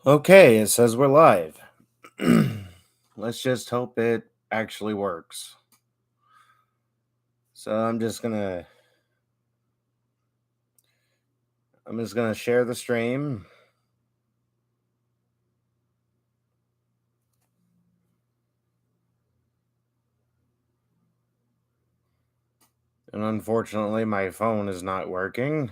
Okay, it says we're live. Let's just hope it actually works. So I'm just gonna share the stream. And unfortunately my phone is not working.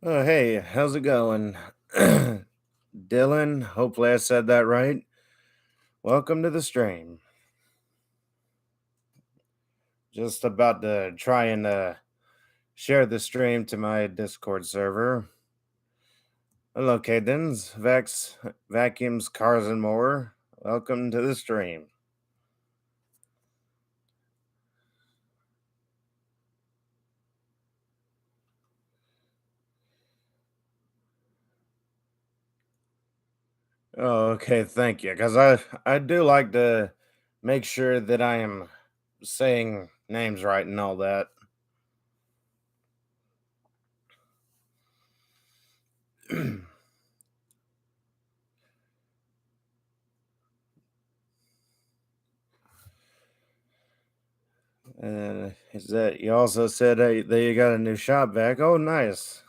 Oh hey, how's it going? Dylan, hopefully I said that right. Welcome to the stream. Just about to try and share the stream to my Discord server. Hello, Cadence, Vex, Vacuums, Cars, and More. Welcome to the stream. Oh, okay, thank you. Because I do like to make sure that I am saying names right and all that. Is that you also said that you got a new shop back? Oh, nice.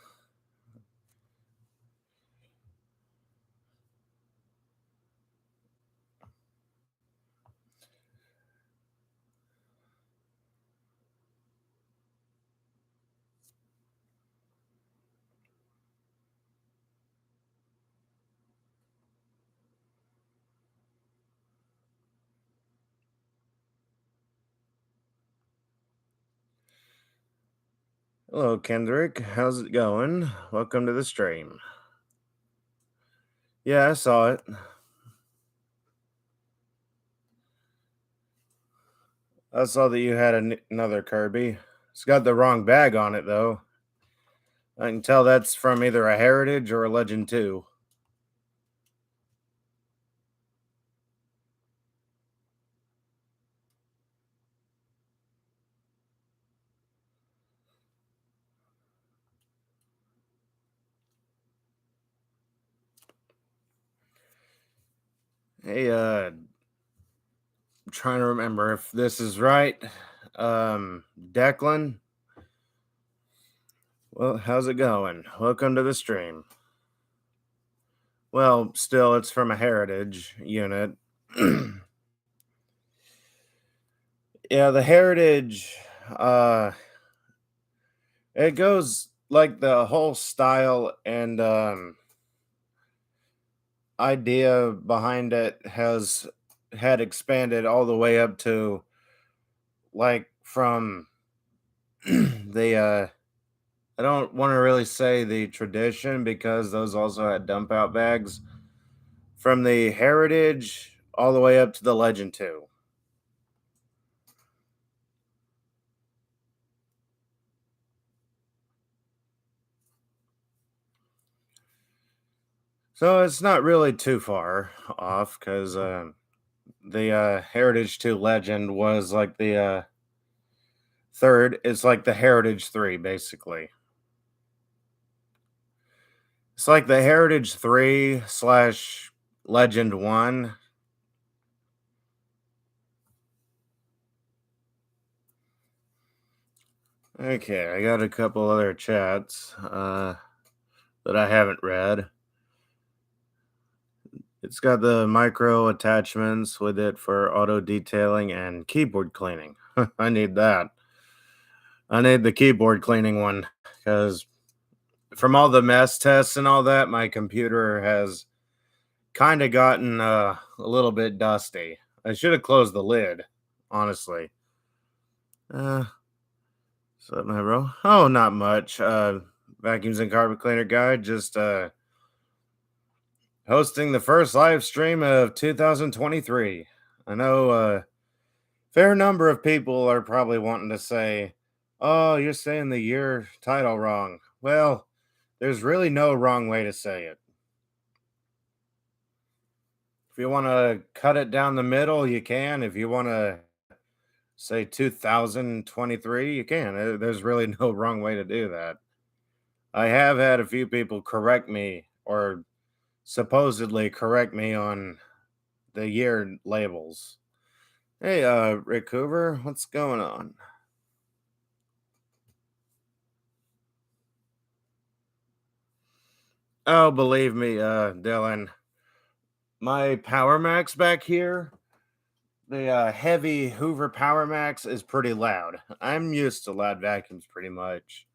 Hello, Kendrick. How's it going? Welcome to the stream. Yeah, I saw it. I saw that you had another Kirby. It's got the wrong bag on it, though. I can tell that's from either a Heritage or a Legend 2. Hey, I'm trying to remember if this is right. Declan, well, how's it going? Welcome to the stream. Well, still, it's from a heritage unit. Yeah, the heritage, uh, it goes like the whole style and idea behind it has had expanded all the way up to like from the I don't want to really say the tradition because those also had dump out bags from the heritage all the way up to the legend 2. So it's not really too far off because the heritage 2 legend was like the third. It's like the heritage 3 basically. It's like the heritage 3 slash legend 1. Okay, I got a couple other chats that I haven't read. It's got the micro attachments with it for auto detailing and keyboard cleaning. I need that. I need the keyboard cleaning one because from all the mess tests and all that, my computer has kind of gotten a little bit dusty. I should have closed the lid, honestly. Uh, so my bro. Oh, not much. Vacuums and carpet cleaner guy. Just hosting the first live stream of 2023. I know fair number of people are probably wanting to say, "Oh, you're saying the year title wrong." Well, There's really no wrong way to say it. If you want to cut it down the middle, you can. If you want to say 2023, you can. There's really no wrong way to do that. I have had a few people correct me or supposedly correct me on the year labels. Hey, Rick Hoover, what's going on? Oh, believe me, Dylan, my Power Max back here, the heavy Hoover Power Max is pretty loud. I'm used to loud vacuums pretty much.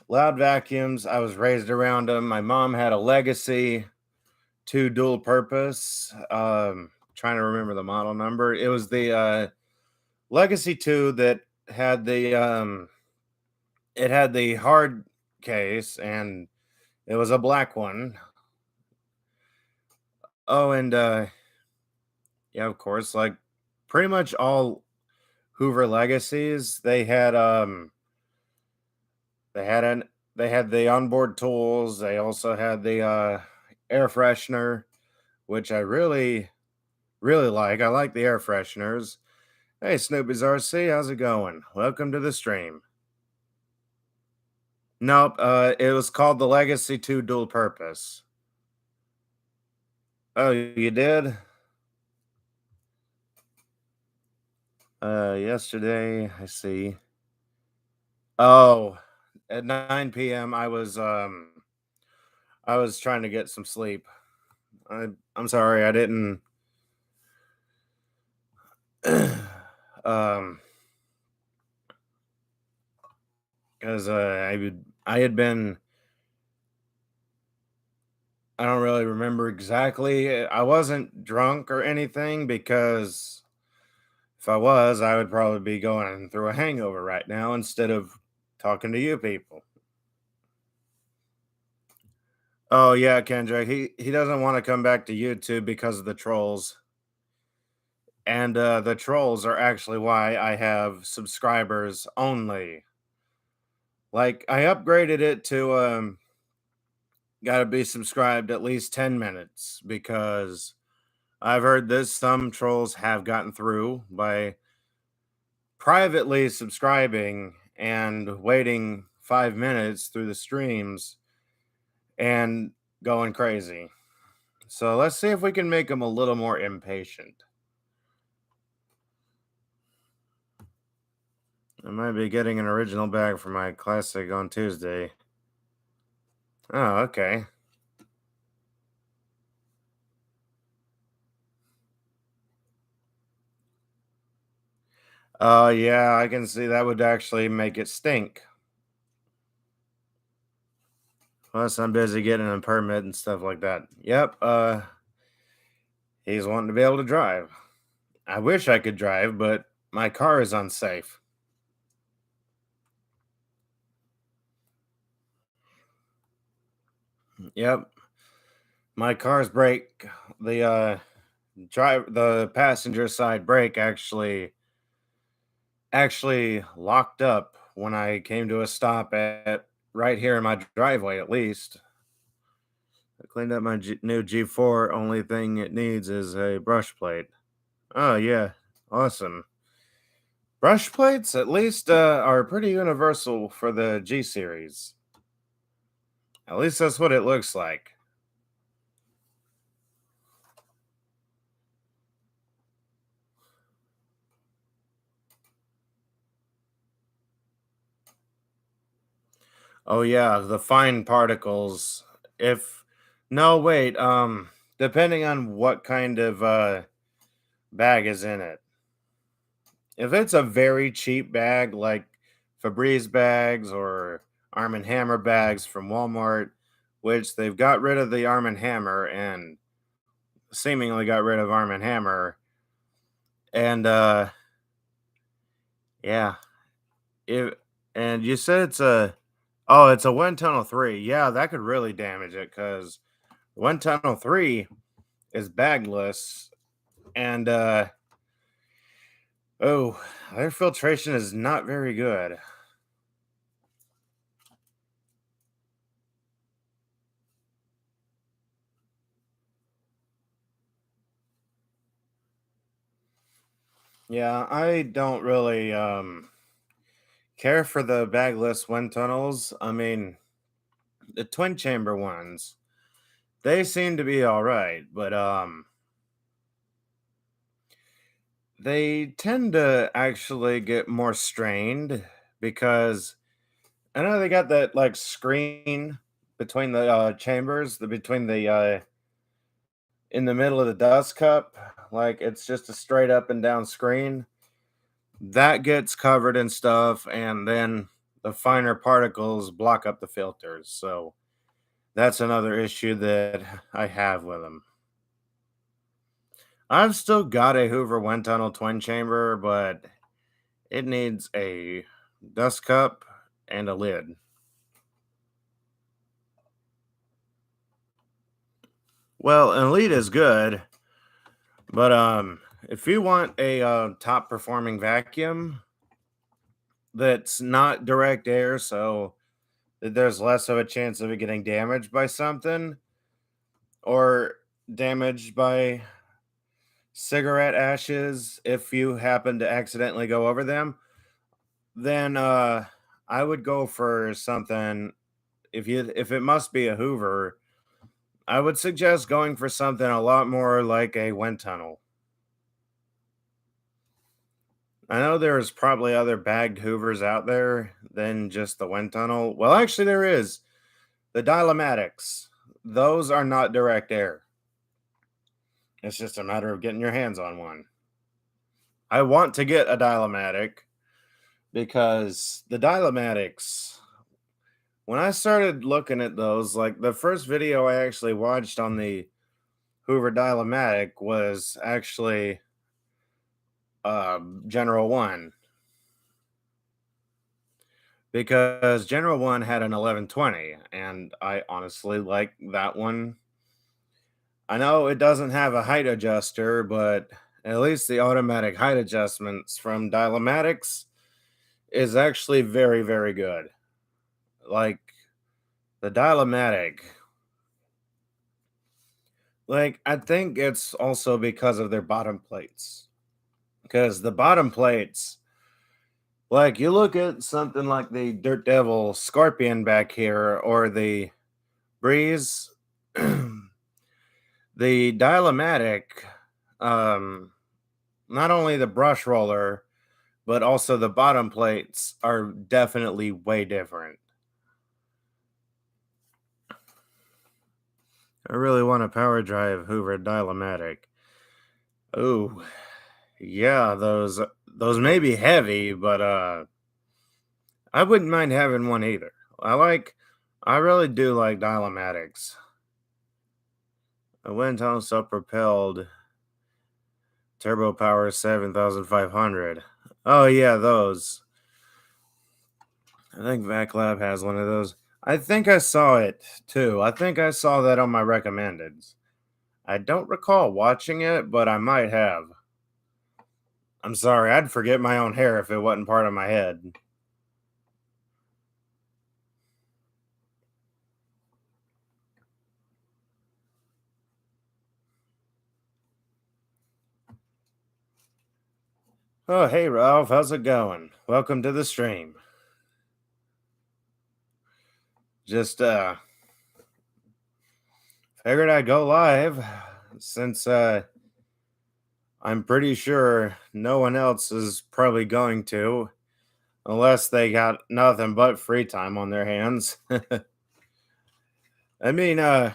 Loud vacuums, I was raised around them. My mom had a Legacy 2 dual purpose. Trying to remember the model number. It was the Legacy 2 that had the it had the hard case and it was a black one. Oh, and yeah, of course, like pretty much all Hoover Legacies, they had an they had the onboard tools. They also had the air freshener, which I really like. I like the air fresheners. Hey, Snoopy's RC, how's it going? Welcome to the stream. Nope, it was called the Legacy 2 Dual Purpose. Oh, you did? Yesterday, I see. Oh, at 9 p.m. I was trying to get some sleep. I'm sorry, I didn't um because I had been I don't really remember exactly. I wasn't drunk or anything because if I was, I would probably be going through a hangover right now instead of talking to you people. Oh yeah, Kendra, he doesn't want to come back to YouTube because of the trolls. And the trolls are actually why I have subscribers only. Like I upgraded it to got to be subscribed at least 10 minutes because I've heard this some trolls have gotten through by privately subscribing and waiting 5 minutes through the streams and going crazy. So let's see if we can make them a little more impatient. I might be getting an original bag for my classic on Tuesday. Oh, okay. Yeah, I can see that would actually make it stink. Plus, I'm busy getting a permit and stuff like that. Yep, he's wanting to be able to drive. I wish I could drive, but my car is unsafe. Yep, my car's brake, the the passenger side brake actually locked up when I came to a stop at right here in my driveway at least. I cleaned up my new G4. Only thing it needs is a brush plate. Oh yeah, awesome. Brush plates at least are pretty universal for the G series. At least that's what it looks like. Oh yeah, the fine particles. If no, wait, depending on what kind of bag is in it. If it's a very cheap bag like Febreze bags or Arm& and Hammer bags from Walmart, which they've got rid of the Arm& and Hammer and seemingly got rid of Arm& and Hammer, and yeah, if and you said it's a oh, it's a wind tunnel 3. Yeah, that could really damage it because wind tunnel 3 is bagless and Oh, their filtration is not very good. Yeah, I don't really care for the bagless wind tunnels. I mean, the twin chamber ones, they seem to be all right, but they tend to actually get more strained because I know they got that like screen between the chambers, the between the in the middle of the dust cup, like it's just a straight up and down screen that gets covered in stuff, and then the finer particles block up the filters. So that's another issue that I have with them. I've still got a Hoover wind tunnel twin chamber, but it needs a dust cup and a lid. Well, an Elite is good, but if you want a top performing vacuum that's not direct air, so that there's less of a chance of it getting damaged by something or damaged by cigarette ashes if you happen to accidentally go over them, then I would go for something. If it must be a Hoover, I would suggest going for something a lot more like a wind tunnel. I know there's probably other bagged Hoovers out there than just the wind tunnel. Well, actually, there is the Dilymatics. Those are not direct air. It's just a matter of getting your hands on one. I want to get a Dilomatic because the Dilymatics, when I started looking at those, like the first video I actually watched on the Hoover Dilomatic was actually General One, because General One had an 1120, and I honestly like that one. I know it doesn't have a height adjuster, but at least the automatic height adjustments from Dilymatics is actually very, very good. Like the Dialomatic, like I think it's also because of their bottom plates. Because the bottom plates, like you look at something like the Dirt Devil Scorpion back here or the Breeze, the Dialomatic, um, not only the brush roller, but also the bottom plates are definitely way different. I really want a power drive Hoover Dialomatic. Oh, yeah, those may be heavy, but I wouldn't mind having one either. I really do like Dilymatics. A wind tunnel self-propelled turbo power 7500. Oh yeah, those. I think VacLab has one of those. I think I saw it too. I think I saw that on my recommendeds. I don't recall watching it, but I might have. I'm sorry, I'd forget my own hair if it wasn't part of my head. Oh, hey Ralph, how's it going? Welcome to the stream. Just figured I'd go live since I'm pretty sure no one else is probably going to unless they got nothing but free time on their hands. I mean, I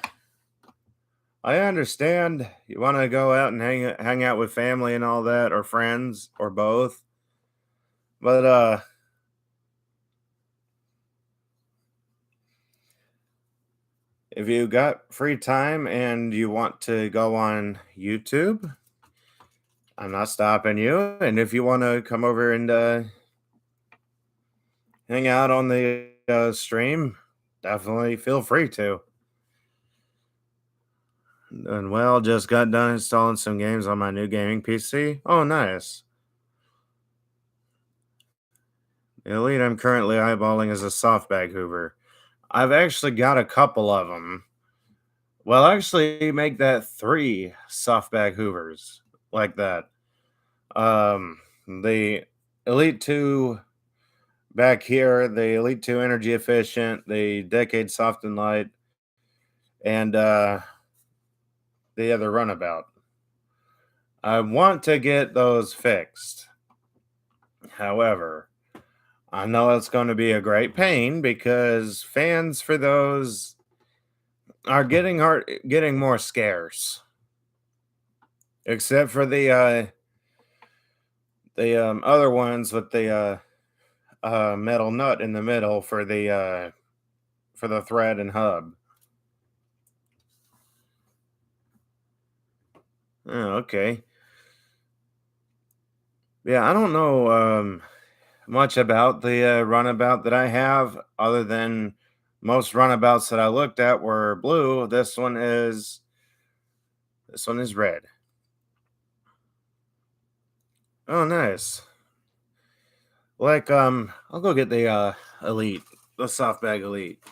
understand you want to go out and hang out with family and all that or friends or both. But if you got free time and you want to go on YouTube, I'm not stopping you. And if you want to come over and hang out on the stream, definitely feel free to. And well, just got done installing some games on my new gaming PC. Oh, nice. The Elite I'm currently eyeballing is a soft bag Hoover. I've actually got a couple of them. Well, actually, make that 3 soft bag Hoovers like that. The Elite 2 back here, the Elite 2 energy efficient, the Decade soft and light, and the other runabout. I want to get those fixed. However, I know it's going to be a great pain because fans for those are getting more scarce. Except for the other ones with the metal nut in the middle for the thread and hub. Oh, okay. Yeah, I don't know much about the runabout that I have, other than most runabouts that I looked at were blue. This one is red. Oh, nice. Like I'll go get the Elite, the soft bag Elite.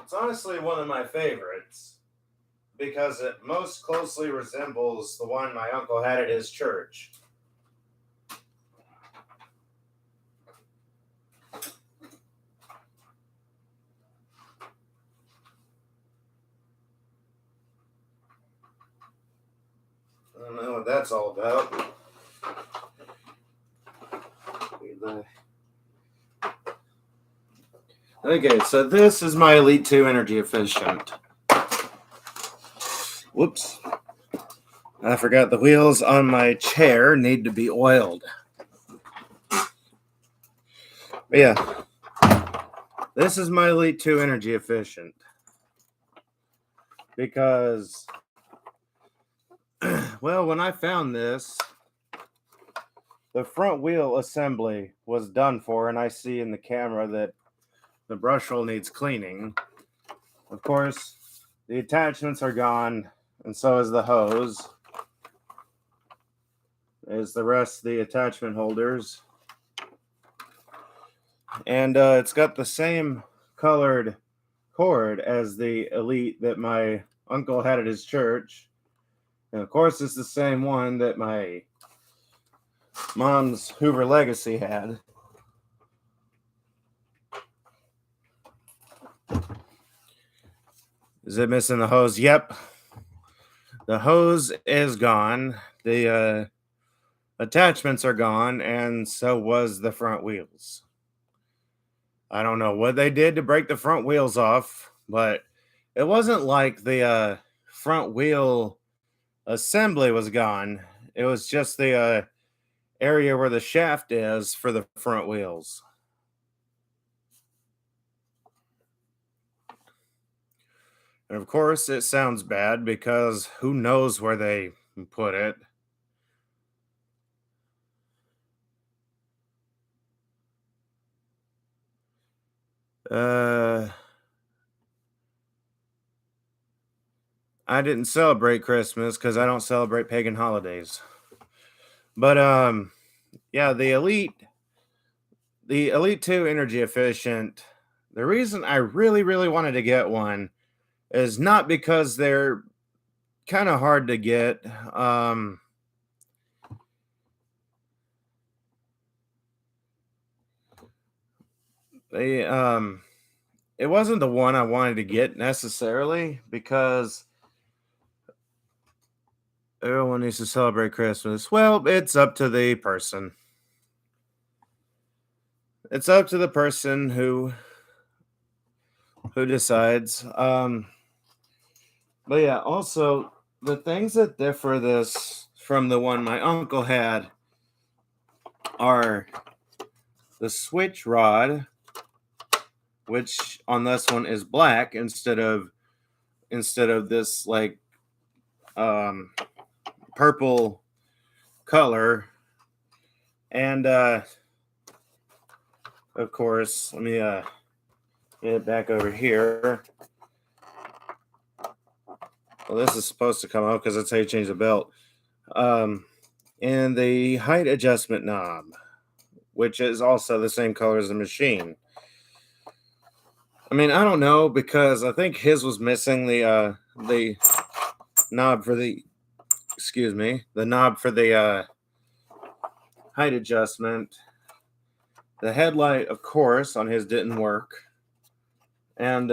It's honestly one of my favorites because it most closely resembles the one my uncle had at his church. I don't know what that's all about. Okay, so this is my Elite 2 energy efficient. Whoops. I forgot the wheels on my chair need to be oiled. But yeah, this is my Elite 2 energy efficient. Because, well, when I found this, the front wheel assembly was done for, and I see in the camera that the brush hole needs cleaning. Of course, the attachments are gone, and so is the hose. Is the rest of the attachment holders. And it's got the same colored cord as the Elite that my uncle had at his church. And of course, it's the same one that my mom's Hoover Legacy had. Is it missing the hose? Yep. The hose is gone. The attachments are gone, and so was the front wheels. I don't know what they did to break the front wheels off, but it wasn't like the front wheel assembly was gone. It was just the area where the shaft is for the front wheels. And of course, it sounds bad because who knows where they put it. Uh, I didn't celebrate Christmas because I don't celebrate pagan holidays. But yeah, the Elite 2 energy efficient. The reason I really, really wanted to get one is not because they're kind of hard to get. They it wasn't the one I wanted to get necessarily because everyone needs to celebrate Christmas. Well, it's up to the person. It's up to the person who decides. But yeah, also the things that differ this from the one my uncle had are the switch rod, which on this one is black instead of this like purple color. And of course, let me get it back over here. Well, this is supposed to come out because it's how you change the belt. Um, and the height adjustment knob, which is also the same color as the machine. I mean, I don't know because I think his was missing the knob for the the knob for the height adjustment. The headlight, of course, on his didn't work. And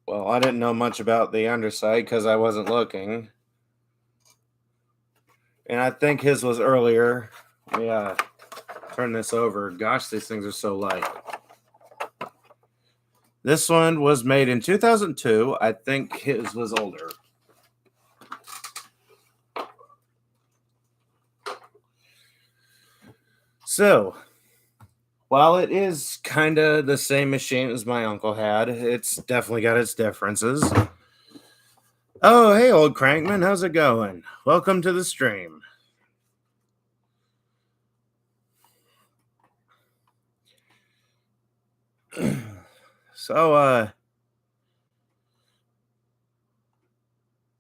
well, I didn't know much about the underside because I wasn't looking. And I think his was earlier. Yeah, turn this over. Gosh, these things are so light. This one was made in 2002. I think his was older. So, while it is kind of the same machine as my uncle had, it's definitely got its differences. Oh, hey, old crankman, how's it going? Welcome to the stream. So,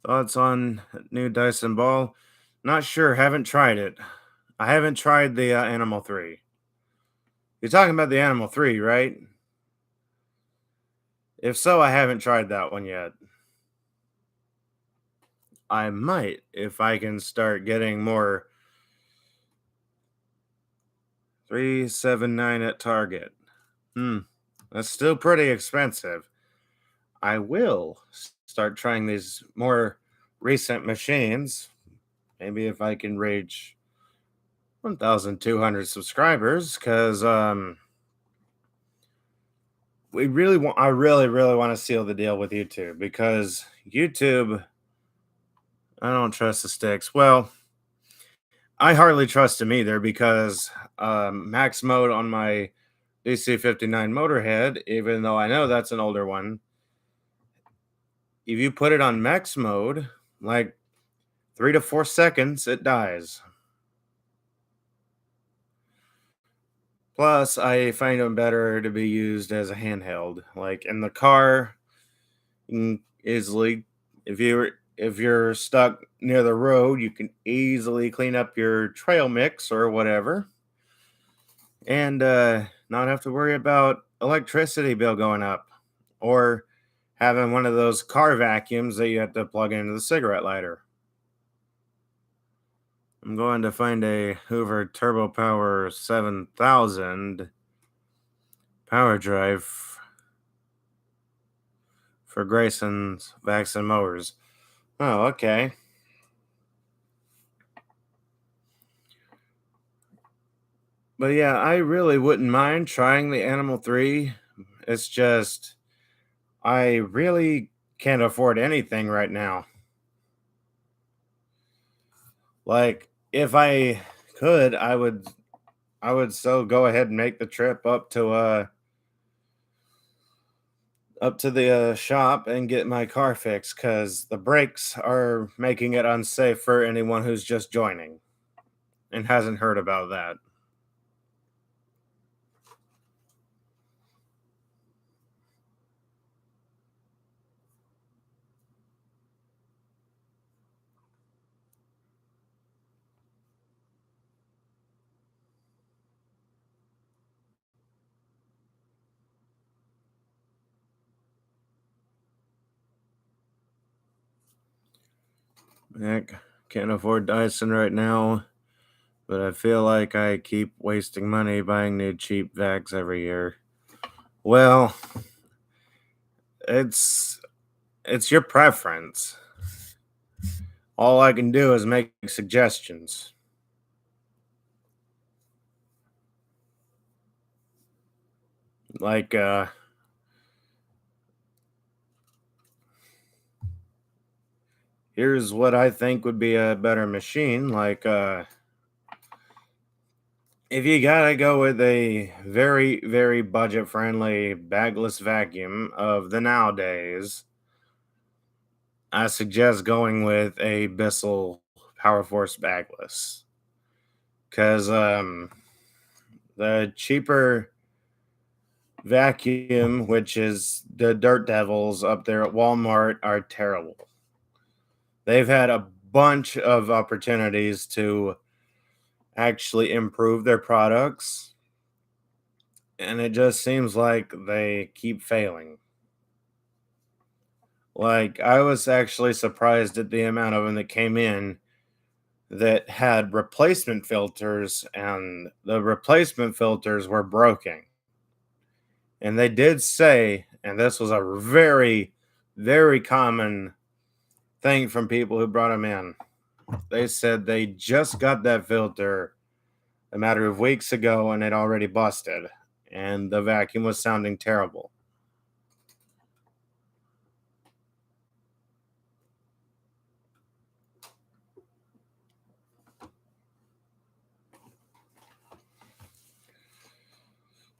thoughts on new Dyson ball? Not sure, haven't tried it. I haven't tried the Animal 3. You're talking about the Animal 3, right? If so, I haven't tried that one yet. I might if I can start getting more 379 at Target. That's still pretty expensive. I will start trying these more recent machines. Maybe if I can reach 1,200 subscribers, because I really want to seal the deal with YouTube, because YouTube, I don't trust the sticks. Well, I hardly trust them either, because max mode on my DC59 Motorhead, even though I know that's an older one, if you put it on max mode, like 3 to 4 seconds, it dies. Plus, I find them better to be used as a handheld, like in the car. You can easily, if you're stuck near the road, you can easily clean up your trail mix or whatever, and not have to worry about electricity bill going up, or having one of those car vacuums that you have to plug into the cigarette lighter. I'm going to find a Hoover Turbo Power 7000 power drive for Grayson's Vax and Mowers. Oh, okay. But yeah, I really wouldn't mind trying the Animal 3. It's just, I really can't afford anything right now. Like, if I could, I would still go ahead and make the trip up to the shop and get my car fixed, because the brakes are making it unsafe for anyone who's just joining and hasn't heard about that. Heck, can't afford Dyson right now, but I feel like I keep wasting money buying new cheap vacs every year. Well, it's it's your preference. All I can do is make suggestions. Like here's what I think would be a better machine. Like if you gotta go with a very budget friendly bagless vacuum of the nowadays, I suggest going with a Bissell Powerforce bagless, because the cheaper vacuum, which is the Dirt Devils up there at Walmart, are terrible. They've had a bunch of opportunities to actually improve their products, and it just seems like they keep failing. Like, I was actually surprised at the amount of them that came in that had replacement filters, and the replacement filters were broken. And they did say, and this was a very, very common thing from people who brought them in. They said they just got that filter a matter of weeks ago and it already busted, and the vacuum was sounding terrible.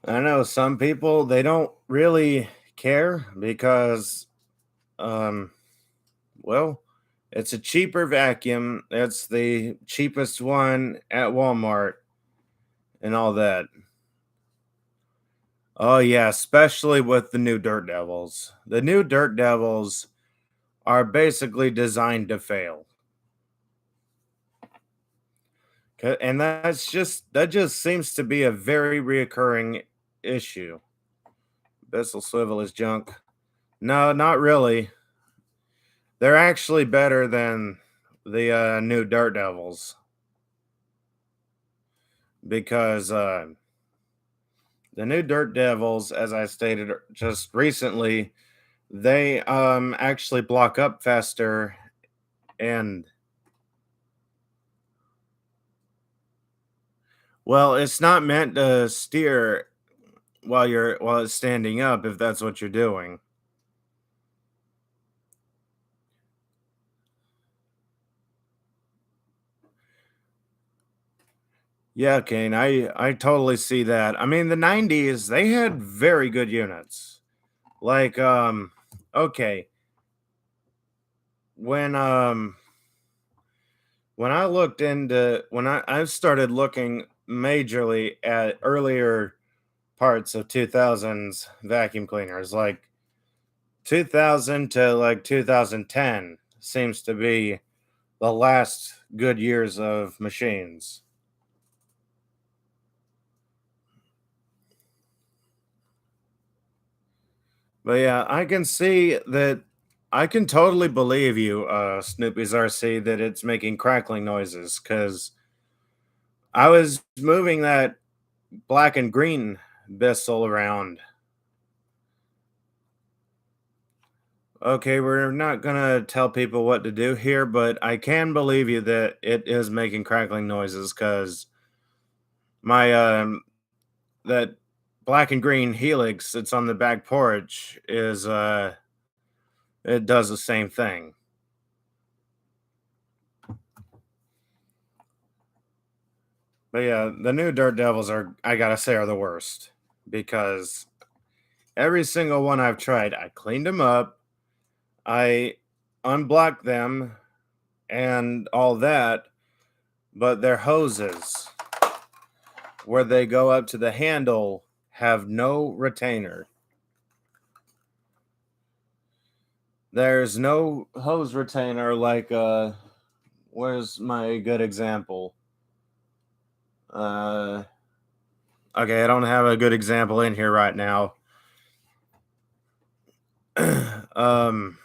I know some people they don't really care because um well, it's a cheaper vacuum. It's the cheapest one at Walmart and all that. Oh yeah, especially with the new Dirt Devils. The new Dirt Devils are basically designed to fail. And that just seems to be a very reoccurring issue. Bissell Swivel is junk. No, not really. They're actually better than the new Dirt Devils because the new Dirt Devils, as I stated just recently, they actually block up faster, and well, it's not meant to steer while it's standing up if that's what you're doing. Yeah, Kane, I totally see that. I mean, the 90s, they had very good units. Like okay, when when I started looking majorly at earlier parts of 2000s vacuum cleaners, like 2000 to like 2010 seems to be the last good years of machines. But yeah, I can see that. I can totally believe you, Snoopy's RC, that it's making crackling noises because I was moving that black and green Bissell around. Okay, we're not gonna tell people what to do here, but I can believe you that it is making crackling noises because my that black and green Helix that's on the back porch is it does the same thing. But yeah, the new Dirt Devils are, I gotta say, are the worst because every single one I've tried, I cleaned them up, I unblocked them, and all that, but their hoses, where they go up to the handle, have no retainer. There's no hose retainer like where's my good example? Uh okay, I don't have a good example in here right now. um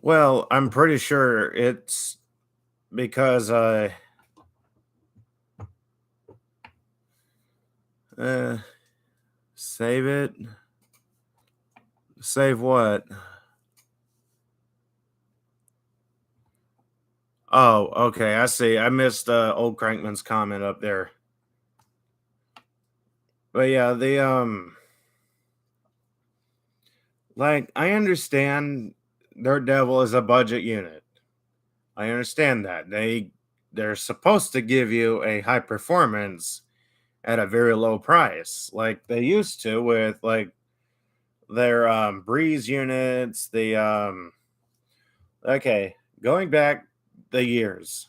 well, I'm pretty sure it's because uh save it. Save what? Oh, okay, I see. I missed old Crankman's comment up there. But yeah, the like I understand Daredevil is a budget unit. I understand that. They're supposed to give you a high performance at a very low price, like they used to with like their breeze units, the okay, going back the years.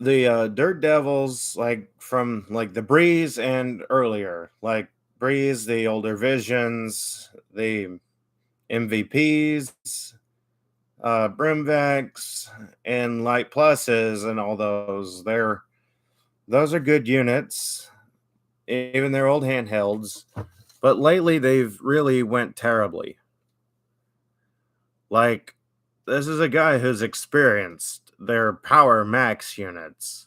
the Dirt Devils, like from like the Breeze and earlier, like Breeze, the older Visions, the MVPs, Brimvacs, and Light Pluses, and all those. Those are good units, even their old handhelds. But lately, they've really went terribly. Like, this is a guy who's experienced their Power Max units.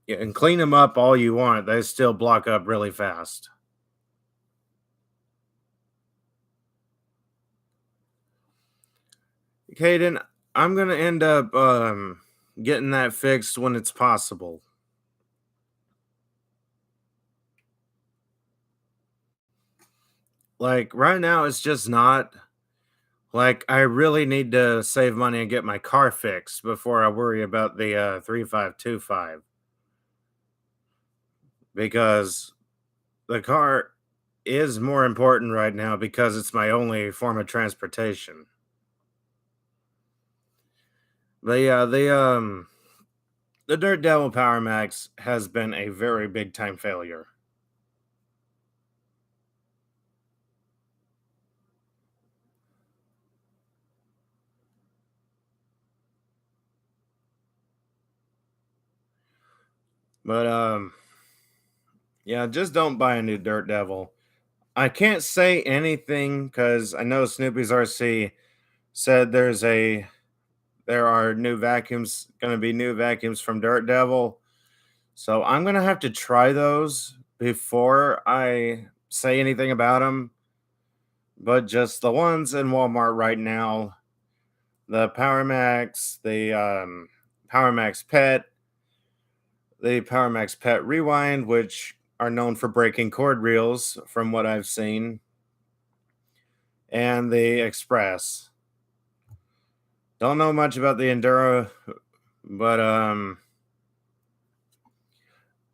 Yeah, and clean them up all you want, they still block up really fast. Caden, I'm gonna end up getting that fixed when it's possible. Like right now, it's just not. Like I really need to save money and get my car fixed before I worry about the 3525 because the car is more important right now because it's my only form of transportation. But yeah, the Dirt Devil Power Max has been a very big time failure. But yeah, just don't buy a new Dirt Devil. I can't say anything because I know Snoopy's RC said there are new vacuums, going to be new vacuums from Dirt Devil. So I'm going to have to try those before I say anything about them. But just the ones in Walmart right now, the Power Max, the Power Max Pet, the Power Max Pet Rewind, which are known for breaking cord reels from what I've seen, and the Express. Don't know much about the Enduro, but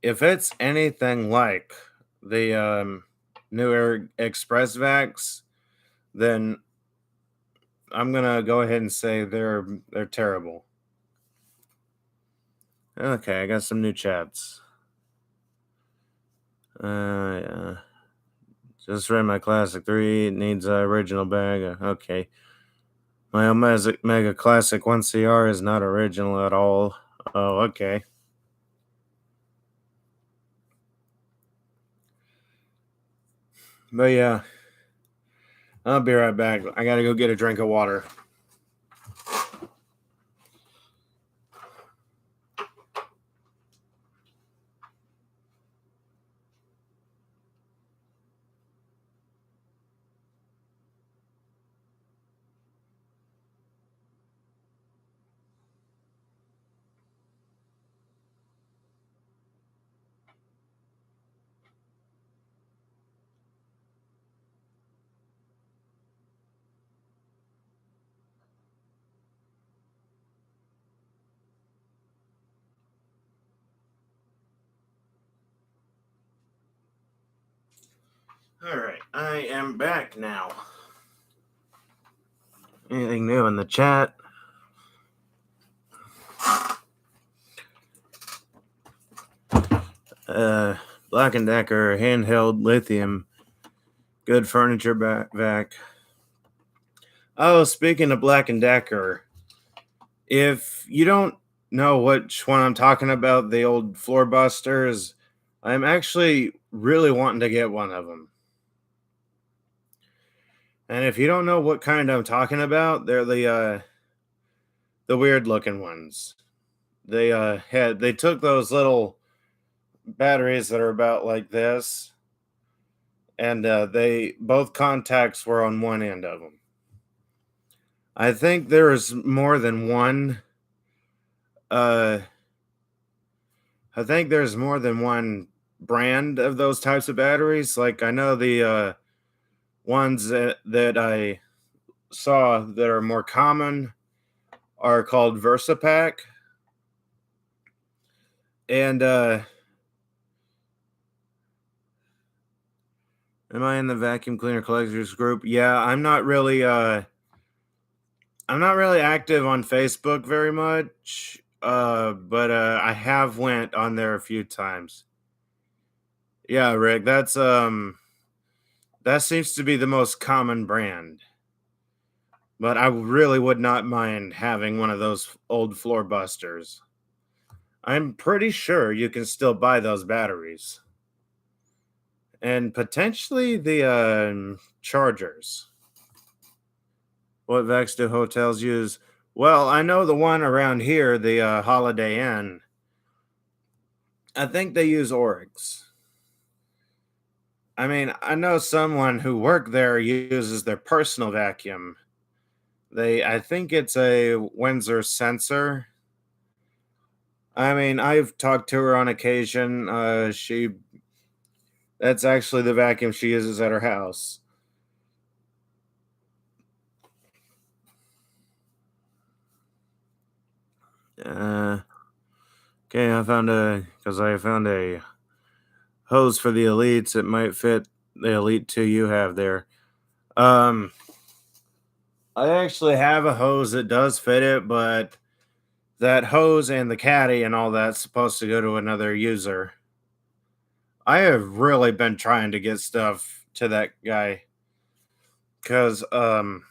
if it's anything like the newer Express Vacs, then I'm gonna go ahead and say they're terrible. Okay, I got some new chats. Yeah. Just read my Classic 3. It needs a original bag. Okay. My Mega Classic 1CR is not original at all. Oh, okay. But yeah, I'll be right back. I gotta go get a drink of water. All right, I am back now. Anything new in the chat? Black and Decker handheld lithium, good furniture vac. Oh, speaking of Black and Decker, if you don't know which one I'm talking about, the old floor busters, I'm actually really wanting to get one of them. And if you don't know what kind I'm talking about, they're the weird looking ones. They took those little batteries that are about like this, and they both contacts were on one end of them. I think there is more than one. Uh, I think there's more than one brand of those types of batteries. Like I know the ones that I saw that are more common are called VersaPack, and am I in the vacuum cleaner collectors group? Yeah, I'm not really I'm not really active on Facebook very much, but I have went on there a few times. Yeah, Rick, that seems to be the most common brand. But I really would not mind having one of those old floor busters. I'm pretty sure you can still buy those batteries and potentially the chargers. What Vex do hotels use? Well, I know the one around here, the Holiday Inn. I think they use Oryx. I mean, I know someone who worked there uses their personal vacuum. I think it's a Windsor sensor. I mean, I've talked to her on occasion. That's actually the vacuum she uses at her house. Uh, okay, I found a hose for the elites. It might fit the elite two you have there. Um, I actually have a hose that does fit it, but that hose and the caddy and all that's supposed to go to another user. I have really been trying to get stuff to that guy because I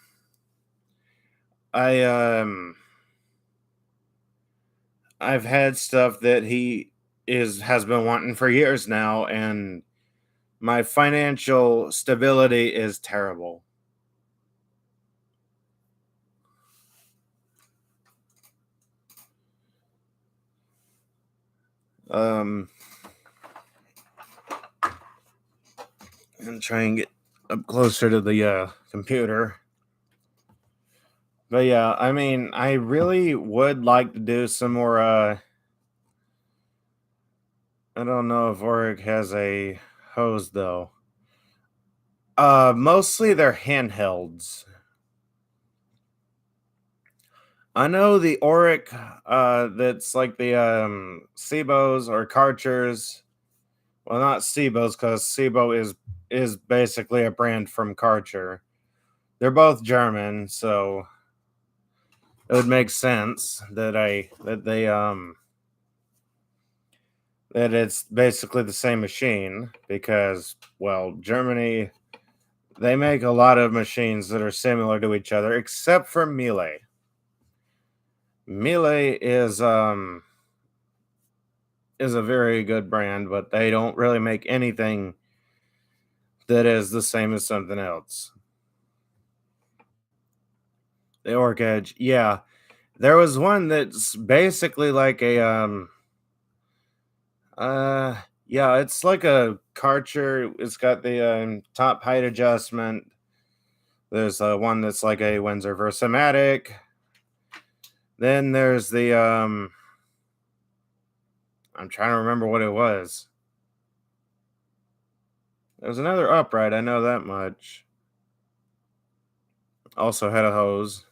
I've had stuff that he is has been wanting for years now, and my financial stability is terrible. Um, and try and get up closer to the computer. But yeah, I mean, I really would like to do some more. I don't know if Oric has a hose though. Mostly they're handhelds. I know the Oric, that's like the Sebos or Karchers. Well, not Sebos because Sebo is basically a brand from Karcher. They're both German, so it would make sense that it's basically the same machine because well, Germany they make a lot of machines that are similar to each other except for Miele. Miele is a very good brand, but they don't really make anything that is the same as something else. The Orc Edge, yeah. There was one that's basically like a yeah, it's like a Karcher. It's got the top height adjustment. There's one that's like a Windsor Versamatic. Then there's the I'm trying to remember what it was. There was another upright, I know that much. Also had a hose.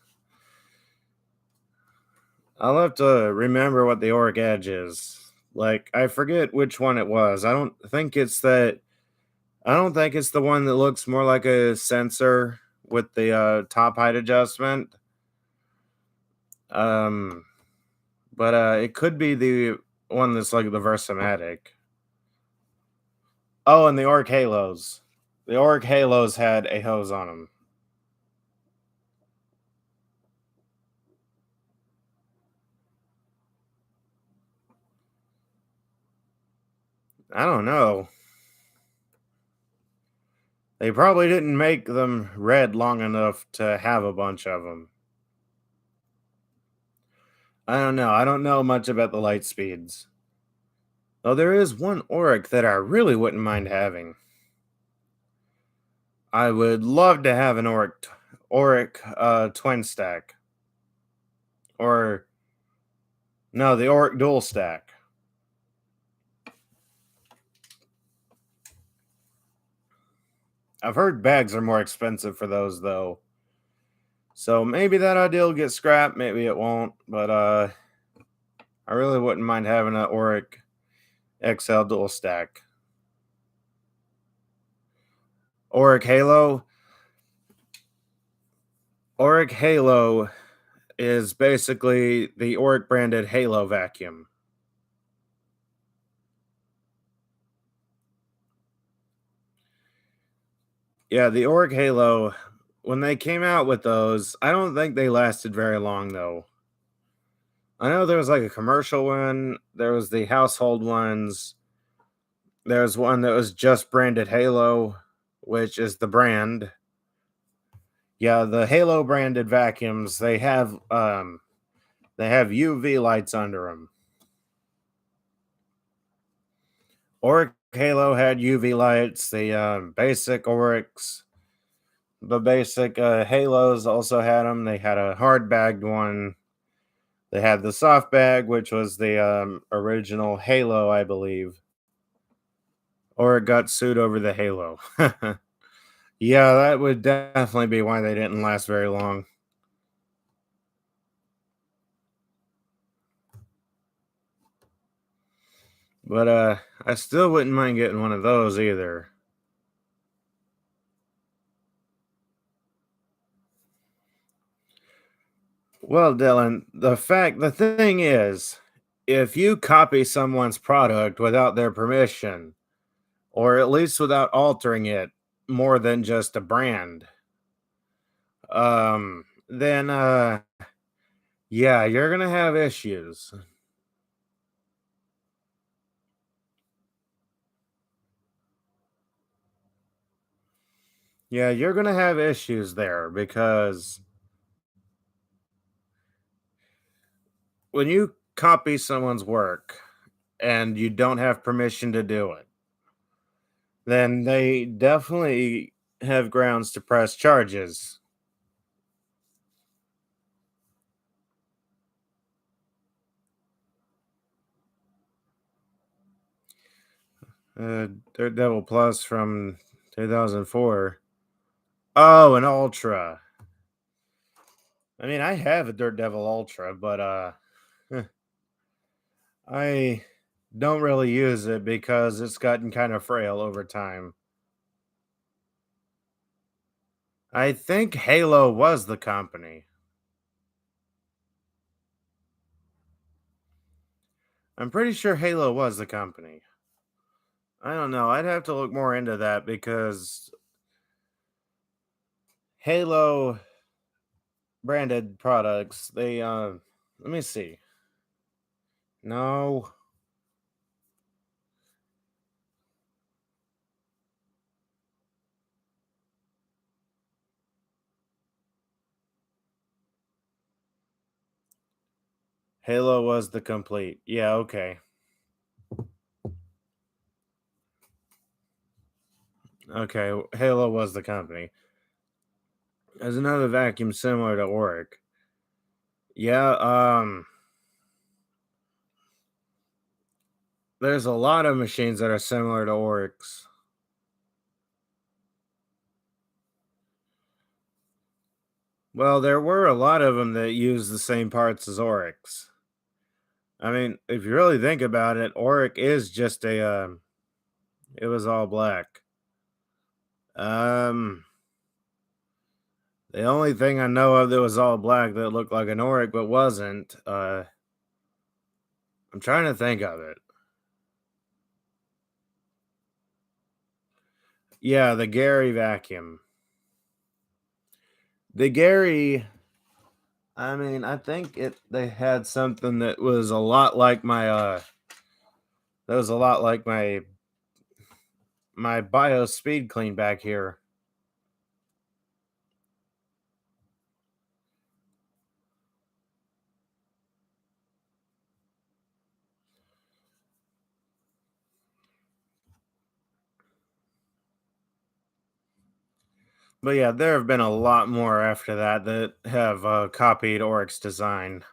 I'll have to remember what the Oric Edge is. Like, I forget which one it was. I don't think it's the one that looks more like a sensor with the top height adjustment. Um, but it could be the one that's like the Versamatic. Oh, and the Oric Halos. The Oric Halos had a hose on them. I don't know. They probably didn't make them red long enough to have a bunch of them. I don't know. I don't know much about the light speeds. Though there is one Oric that I really wouldn't mind having. I would love to have an Oric twin stack. Or no, the Oric dual stack. I've heard bags are more expensive for those though. So maybe that idea will get scrapped, maybe it won't, but I really wouldn't mind having an Oric XL dual stack. Oric Halo. Oric Halo is basically the Oric branded Halo vacuum. Yeah, the Oric Halo, when they came out with those, I don't think they lasted very long though. I know there was like a commercial one, there was the household ones, there was one that was just branded Halo, which is the brand. Yeah, the Halo branded vacuums, they have UV lights under them. Oric Halo had UV lights, the basic Orics, the basic Halos also had them. They had a hard bagged one. They had the soft bag, which was the original Halo, I believe, or it got sued over the Halo. Yeah, that would definitely be why they didn't last very long. But I still wouldn't mind getting one of those either. Well, Dylan, the thing is, if you copy someone's product without their permission, or at least without altering it more than just a brand, then yeah, you're gonna have issues. Yeah, you're gonna have issues there because when you copy someone's work and you don't have permission to do it, then they definitely have grounds to press charges. Daredevil Plus from 2004. Oh, an Ultra. I mean, I have a Daredevil Ultra, but I don't really use it because it's gotten kind of frail over time. I think Halo was the company. I'm pretty sure Halo was the company. I don't know. I'd have to look more into that because Halo branded products, they let me see. No, Halo was the complete. Yeah, okay. Okay, Halo was the company. There's another vacuum similar to Oric. Yeah, there's a lot of machines that are similar to Oryx. Well, there were a lot of them that use the same parts as Oryx. I mean, if you really think about it, Oric is just a it was all black. Um the only thing I know of that was all black that looked like an Oric but wasn't, I'm trying to think of it. Yeah, the Gary vacuum. The Gary, I mean, I think it they had something that was a lot like my that was a lot like my Bio Speed Clean back here. But yeah, there have been a lot more after that that have copied Oric's design.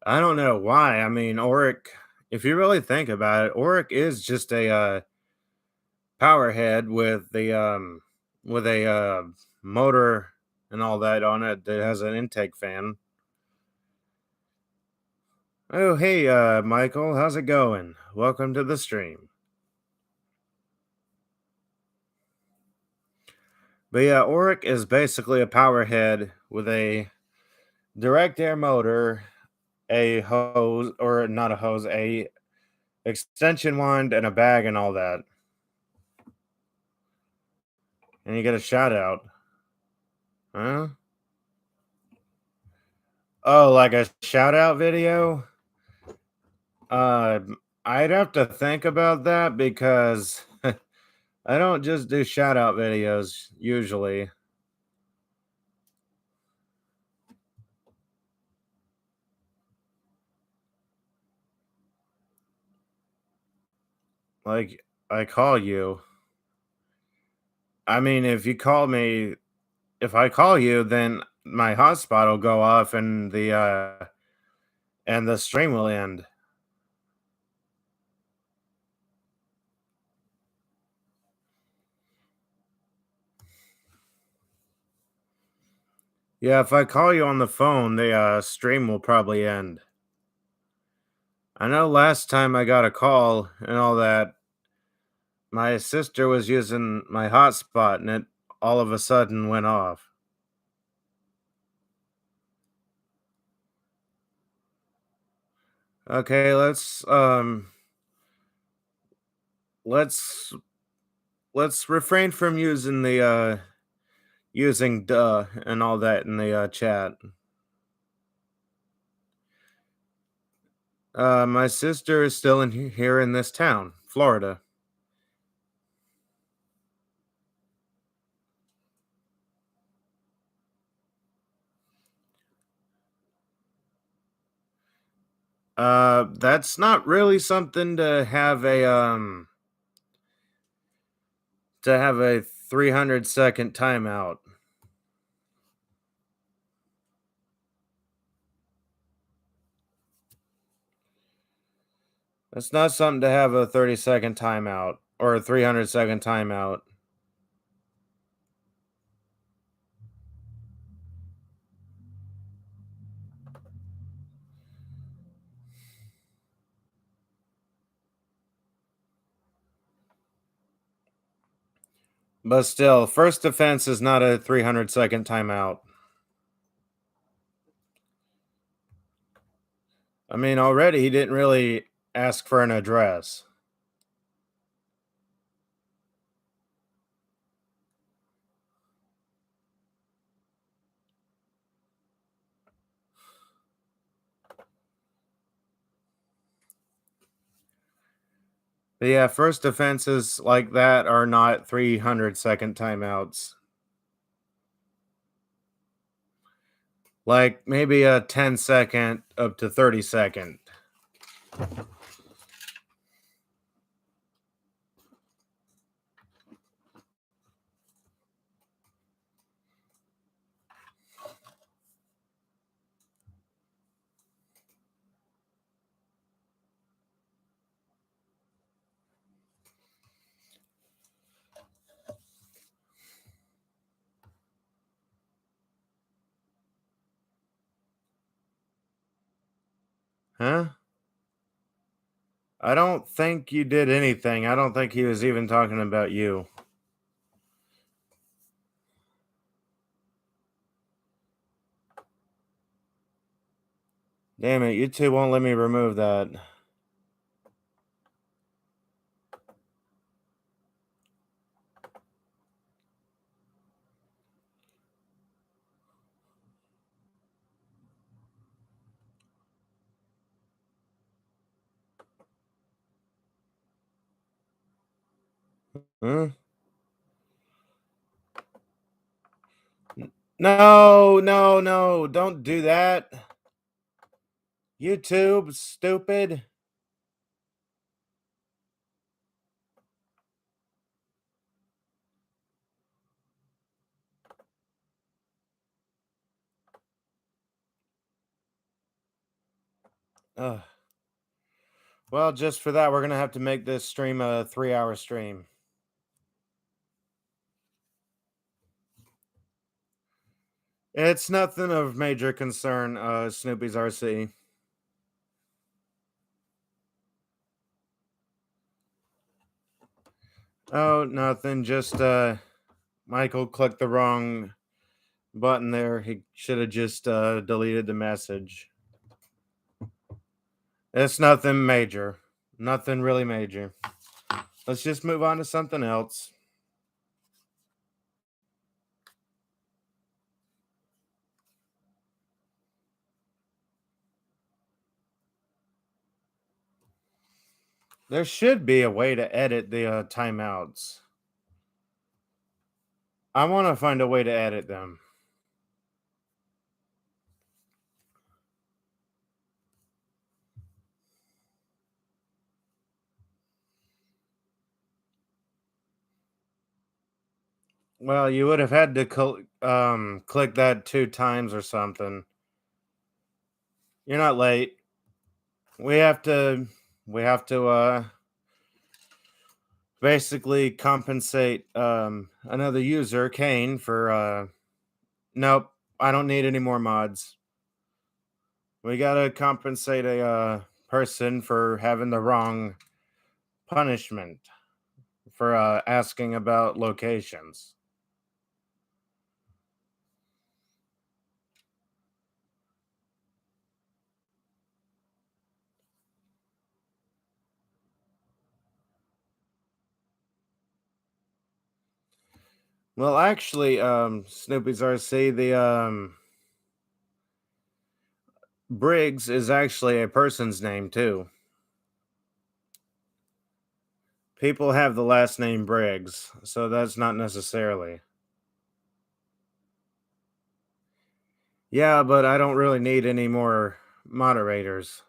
I don't know why. I mean, Oric, if you really think about it, Oric is just a power head with a motor and all that on it that has an intake fan. Oh, hey, Michael, how's it going? Welcome to the stream. But yeah, Oric is basically a power head with a direct air motor, a hose, or not a hose, a extension wand, and a bag, and all that. And you get a shout out. Huh? Oh, like a shout out video? Uh, I'd have to think about that because I don't just do shout out videos usually. Like, I call you. I mean, if I call you, then my hotspot will go off and the stream will end. Yeah, if I call you on the phone, the stream will probably end. I know last time I got a call and all that, my sister was using my hotspot and it all of a sudden went off. Okay, let's let's refrain from using the using duh and all that in the chat. My sister is still here in this town, Florida. That's not really something to have a 300-second timeout. That's not something to have a 30-second timeout or a 300-second timeout. But still, first offense is not a 300-second timeout. I mean, already he didn't really ask for an address. But yeah, first offenses like that are not 300-second timeouts. Like maybe a 10-second up to 30-second. Huh? I don't think you did anything. I don't think he was even talking about you. Damn it, you two won't let me remove that. Huh? No, no, no, don't do that. YouTube, stupid. Ugh. Well, just for that, we're gonna have to make this stream a 3-hour stream. It's nothing of major concern, Snoopy's RC. Oh, nothing. Just Michael clicked the wrong button there. He should have just deleted the message. It's nothing major. Nothing really major. Let's just move on to something else. There should be a way to edit the timeouts. I want to find a way to edit them. Well, you would have had to click that 2 times or something. You're not late. We have to basically compensate another user, Kane, for nope, I don't need any more mods. We got to compensate a person for having the wrong punishment for asking about locations. Well, actually, Snoopy's RC, the Briggs is actually a person's name too. People have the last name Briggs, so that's not necessarily. Yeah, but I don't really need any more moderators.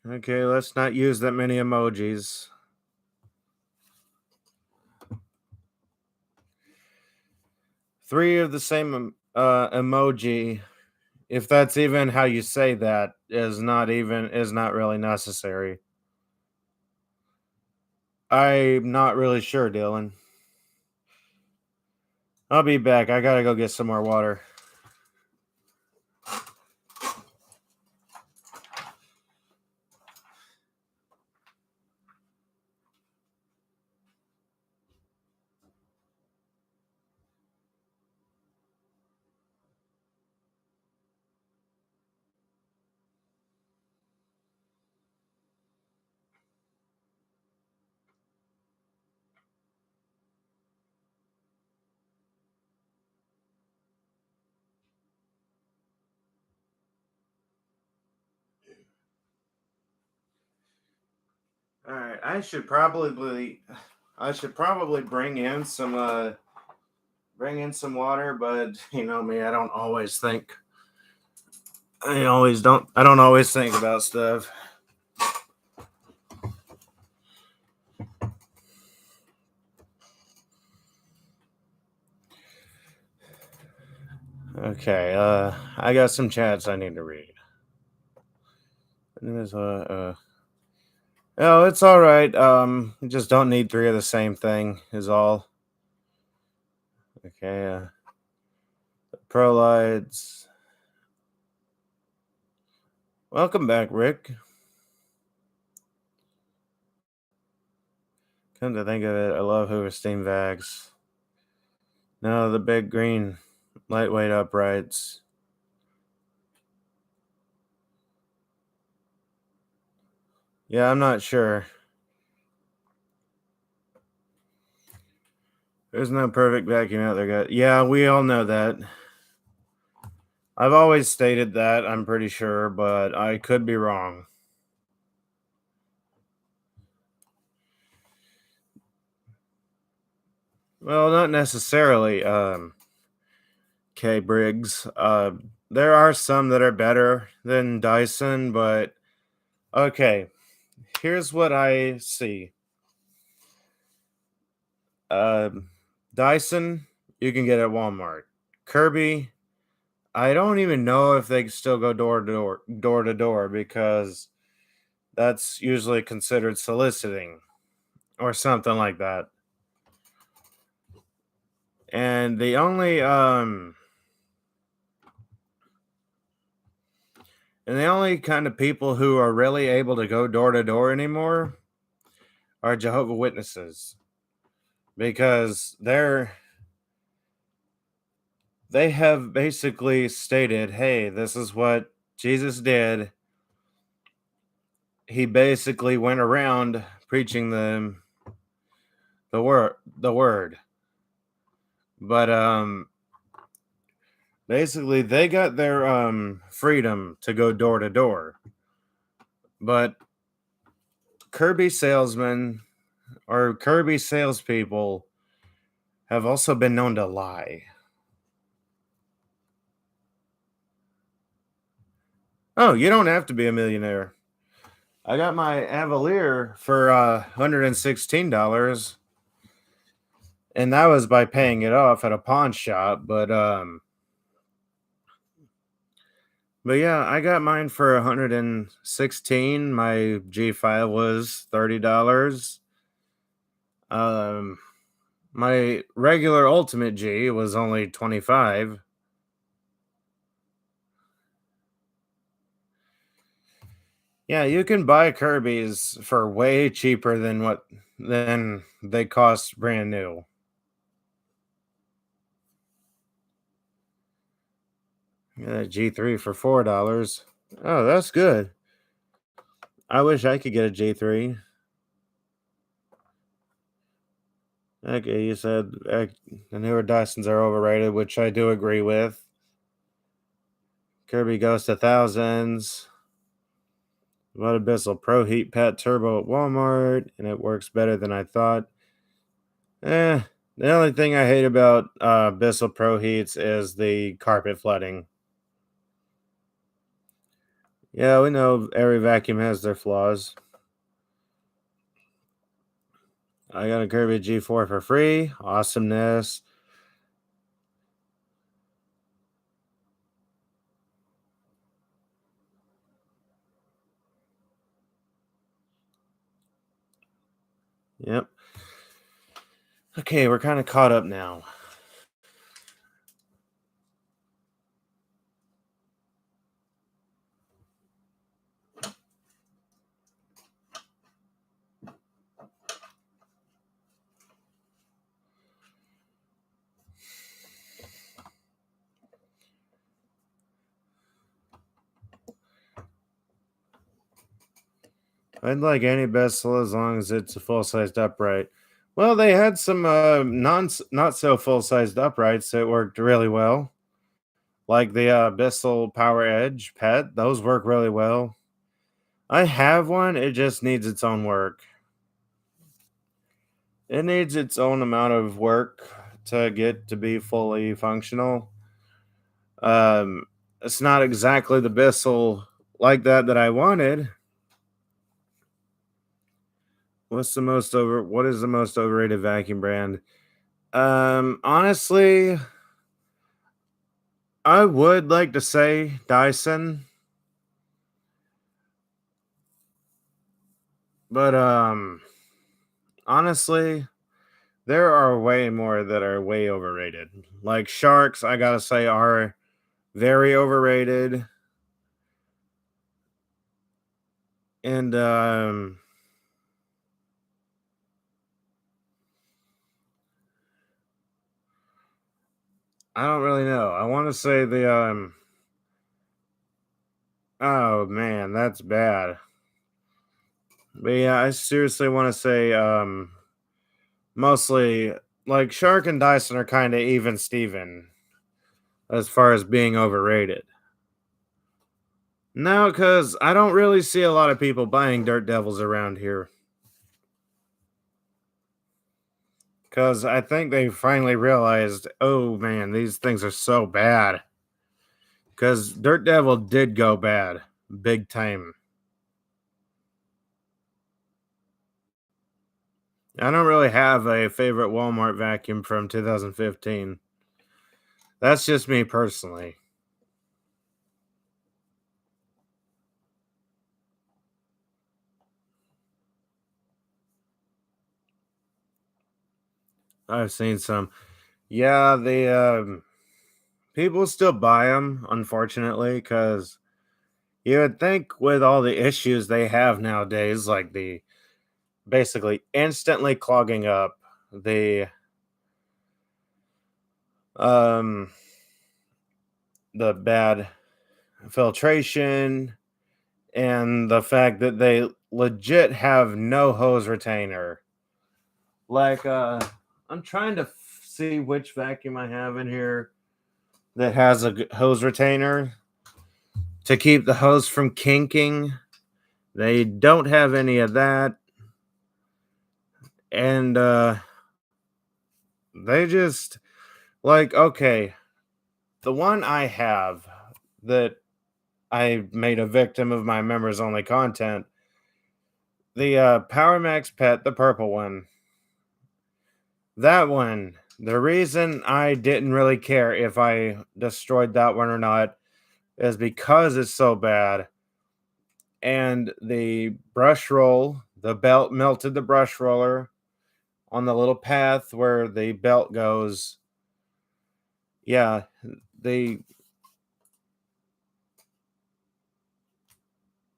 Okay, let's not use that many emojis. 3 of the same emoji, if that's even how you say that, is not really necessary. I'm not really sure, Dylan. I'll be back. I gotta go get some more water. All right, I should probably bring in some water, but you know me, I don't always think about stuff. Okay, I got some chats I need to read. There's oh, it's all right. You just don't need 3 of the same thing is all. Okay, Prolides. Welcome back, Rick. Come to think of it, I love Hoover Steam Vags. No, the big green lightweight uprights. Yeah, I'm not sure. There's no perfect vacuum out there, guys. Yeah, we all know that. I've always stated that, I'm pretty sure, but I could be wrong. Well, not necessarily, K Briggs. There are some that are better than Dyson, but okay. Here's what I see. Dyson, you can get at Walmart. Kirby, I don't even know if they still go door to door, because that's usually considered soliciting or something like that. And the only And the only kind of people who are really able to go door to door anymore are Jehovah Witnesses because they have basically stated, "Hey, this is what Jesus did. He basically went around preaching the word." But basically they got their freedom to go door to door. But Kirby salesmen or Kirby salespeople have also been known to lie. Oh, you don't have to be a millionaire. I got my Avalier for $116, and that was by paying it off at a pawn shop. But yeah, I got mine for 116. My G5 was $30. Um, my regular Ultimate G was only 25. Yeah, you can buy Kirby's for way cheaper than they cost brand new. Yeah, G3 for $4. Oh, that's good. I wish I could get a G3. Okay, you said the newer Dysons are overrated, which I do agree with. Kirby goes to thousands. Bought a Bissell Pro Heat Pet Turbo at Walmart, and it works better than I thought. Eh, the only thing I hate about Bissell Pro Heats is the carpet flooding. Yeah, we know every vacuum has their flaws. I got a Kirby G4 for free. Awesomeness. Yep. Okay, we're kind of caught up now. I'd like any Bissell as long as it's a full sized upright. Well, they had some not so full sized uprights that worked really well, like the Bissell Power Edge Pet. Those work really well. I have one. It just needs its own work. It needs its own amount of work to get to be fully functional. Um, it's not exactly the Bissell like that I wanted. What is the most overrated vacuum brand? Honestly, I would like to say Dyson, but honestly, there are way more that are way overrated. Like Sharks, I gotta say, are very overrated. And I don't really know. I want to say the oh man, that's bad. But yeah, I seriously want to say mostly like Shark and Dyson are kind of even Steven as far as being overrated. No, because I don't really see a lot of people buying Dirt Devils around here. Because I think they finally realized, oh man, these things are so bad. Because Dirt Devil did go bad, big time. I don't really have a favorite Walmart vacuum from 2015. That's just me personally. I've seen some. Yeah, the people still buy them, unfortunately, because You would think with all the issues they have nowadays, like the basically instantly clogging up, the um the bad filtration, and the fact that they legit have no hose retainer. Like I'm trying to see which vacuum I have in here that has a hose retainer to keep the hose from kinking. They don't have any of that. And they just like, okay, the one I have that I made a victim of my members only content, the Power Max Pet, the purple one. That one, the reason I didn't really care if I destroyed that one or not is because it's so bad. And the brush roll, the belt melted the brush roller on the little path where the belt goes. Yeah, the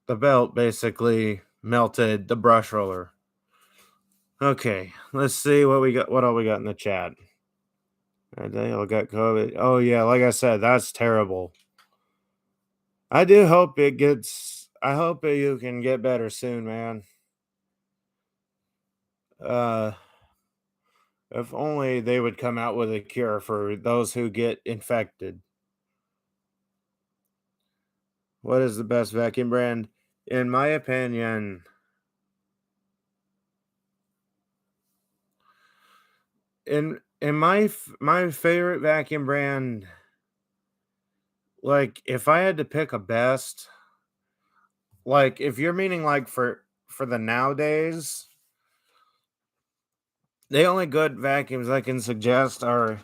the belt basically melted the brush roller. Okay, let's see what we got. What all we got in the chat? They all got COVID. Oh yeah, like I said, that's terrible. I do hope it gets. I hope that you can get better soon, man. Uh, if only they would come out with a cure for those who get infected. What is the best vacuum brand? In my opinion, my favorite vacuum brand, like if I had to pick a best, like if you're meaning like for the nowadays, the only good vacuums I can suggest are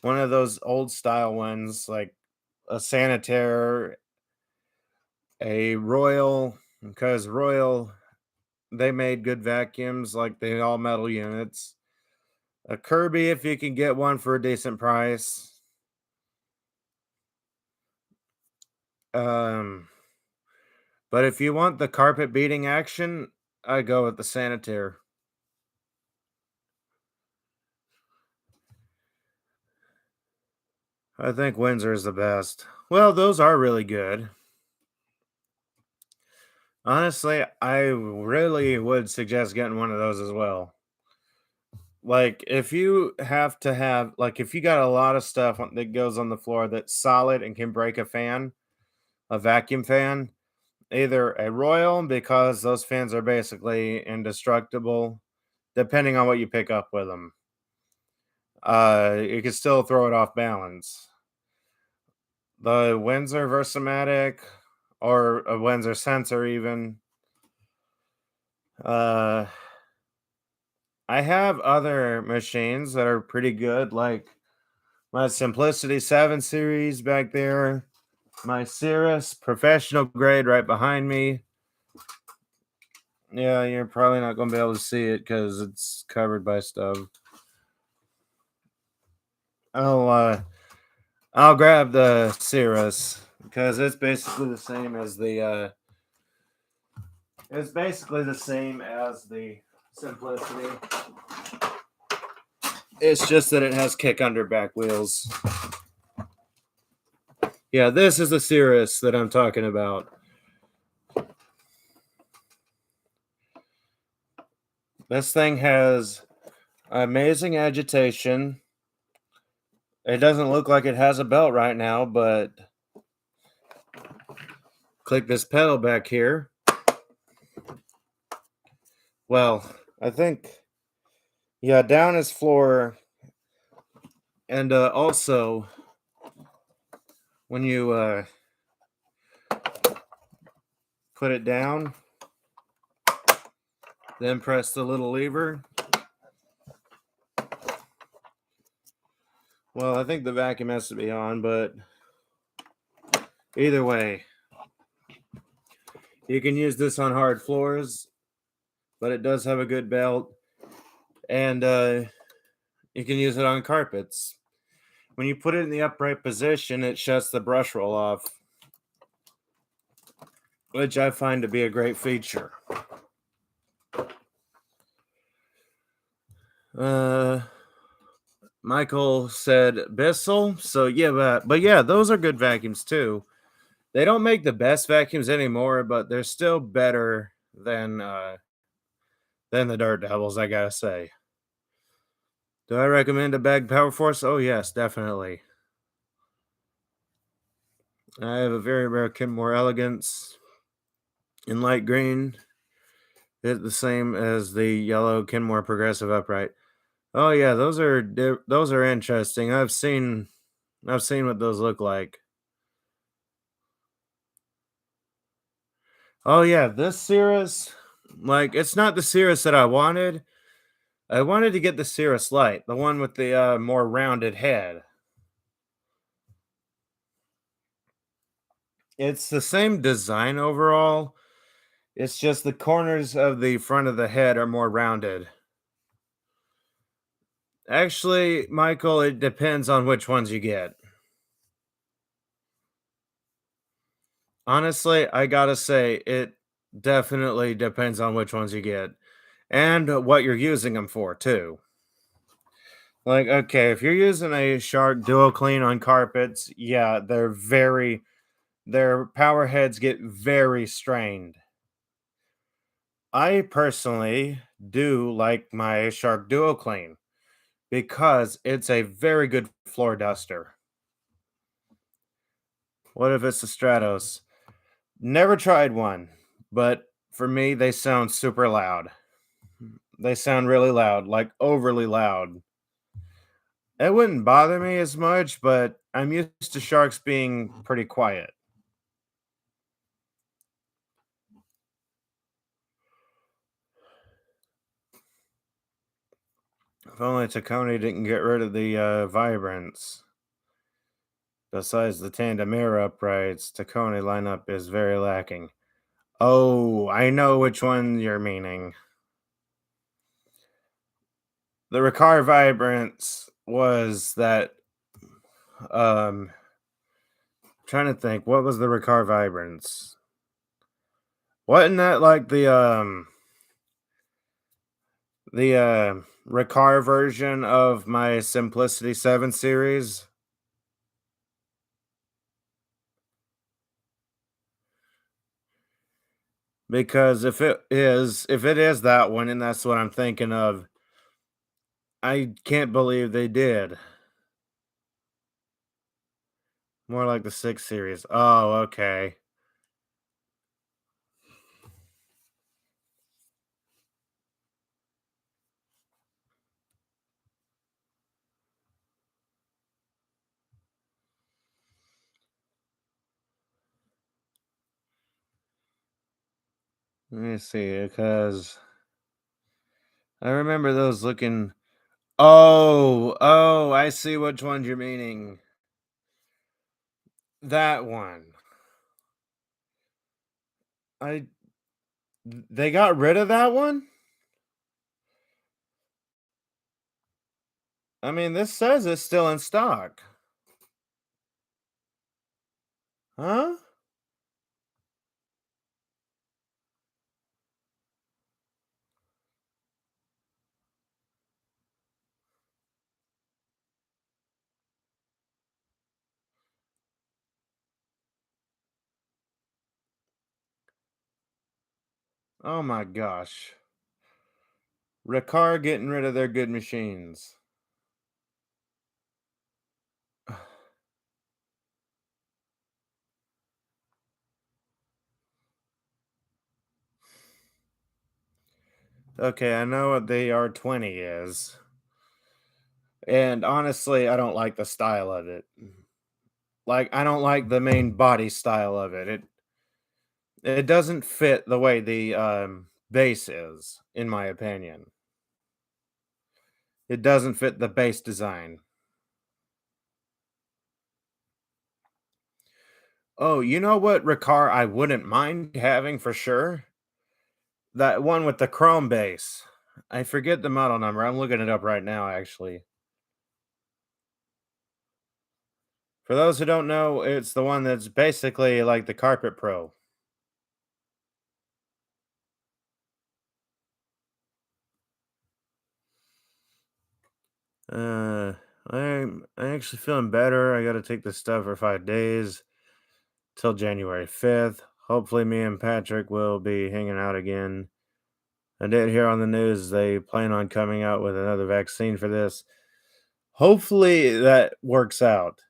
one of those old style ones, like a Sanitaire, a Royal, because Royal they made good vacuums, like the all metal units. A Kirby, if you can get one for a decent price. Um, but if you want the carpet beating action, I go with the Sanitaire. I think Windsor is the best. Well, those are really good. Honestly, I really would suggest getting one of those as well. Like, if you have to have, like, if you got a lot of stuff that goes on the floor that's solid and can break a fan, a vacuum fan, either a Royal, because those fans are basically indestructible, depending on what you pick up with them. You can still throw it off balance. The Windsor Versamatic or a Windsor Sensor, even. Uh, I have other machines that are pretty good, like my Simplicity 7 series back there, my Cirrus professional grade right behind me. Yeah, you're probably not going to be able to see it because it's covered by stuff. I'll grab the Cirrus because it's basically the same as the Simplicity. It's just that it has kick under back wheels. Yeah, this is the Cirrus that I'm talking about. This thing has amazing agitation. It doesn't look like it has a belt right now, but click this pedal back here. Well, I think, yeah, down is floor. And also, when you put it down, then press the little lever. Well, I think the vacuum has to be on, but either way, you can use this on hard floors, but it does have a good belt. And you can use it on carpets. When you put it in the upright position, it shuts the brush roll off. which I find to be a great feature. Uh, Michael said Bissell. So yeah, but yeah, those are good vacuums too. They don't make the best vacuums anymore, but they're still better than the Dirt Devils, I gotta say. Do I recommend a Bag Power Force? Oh yes, definitely. I have a very rare Kenmore Elegance in light green. It's the same as the yellow Kenmore Progressive Upright. Oh yeah, those are interesting. I've seen what those look like. Oh yeah, this Cirrus, like it's not the Cirrus that I wanted. I wanted to get the Cirrus Light, the one with the more rounded head. It's the same design overall. It's just the corners of the front of the head are more rounded. Actually, Michael, it depends on which ones you get. Honestly, I gotta say, it definitely depends on which ones you get and what you're using them for, too. Like, okay, if you're using a Shark Duo Clean on carpets, yeah, their power heads get very strained. I personally do like my Shark Duo Clean because it's a very good floor duster. What if it's the Stratos? Never tried one, but for me, they sound super loud. They sound really loud, like overly loud. It wouldn't bother me as much, but I'm used to sharks being pretty quiet. If only Tacony didn't get rid of the vibrance. Besides the tandem air uprights, Tacony lineup is very lacking. Oh, I know which one you're meaning. The Ricard Vibrance was that um trying to think, what was the Ricard Vibrance? Wasn't that like the Ricard version of my Simplicity 7 series? Because if it is that one and that's what I'm thinking of, I can't believe they did. More like the 6 series. Oh, okay. Let me see, because I remember those looking. Oh, I see which ones you're meaning. That one. I They got rid of that one? I mean, this says it's still in stock. Huh? Oh my gosh. Ricard getting rid of their good machines. Okay, I know what the R20 is. And honestly, I don't like the style of it. Like, I don't like the main body style of it. It doesn't fit the way the base is, in my opinion. It doesn't fit the base design. Oh, you know what Ricard I wouldn't mind having for sure? That one with the chrome base. I forget the model number. I'm looking it up right now, actually. For those who don't know, it's the one that's basically like the Carpet Pro. Uh, I'm actually feeling better. I got to take this stuff for 5 days till January 5th. Hopefully, me and Patrick will be hanging out again. I did hear on the news they plan on coming out with another vaccine for this. Hopefully, that works out.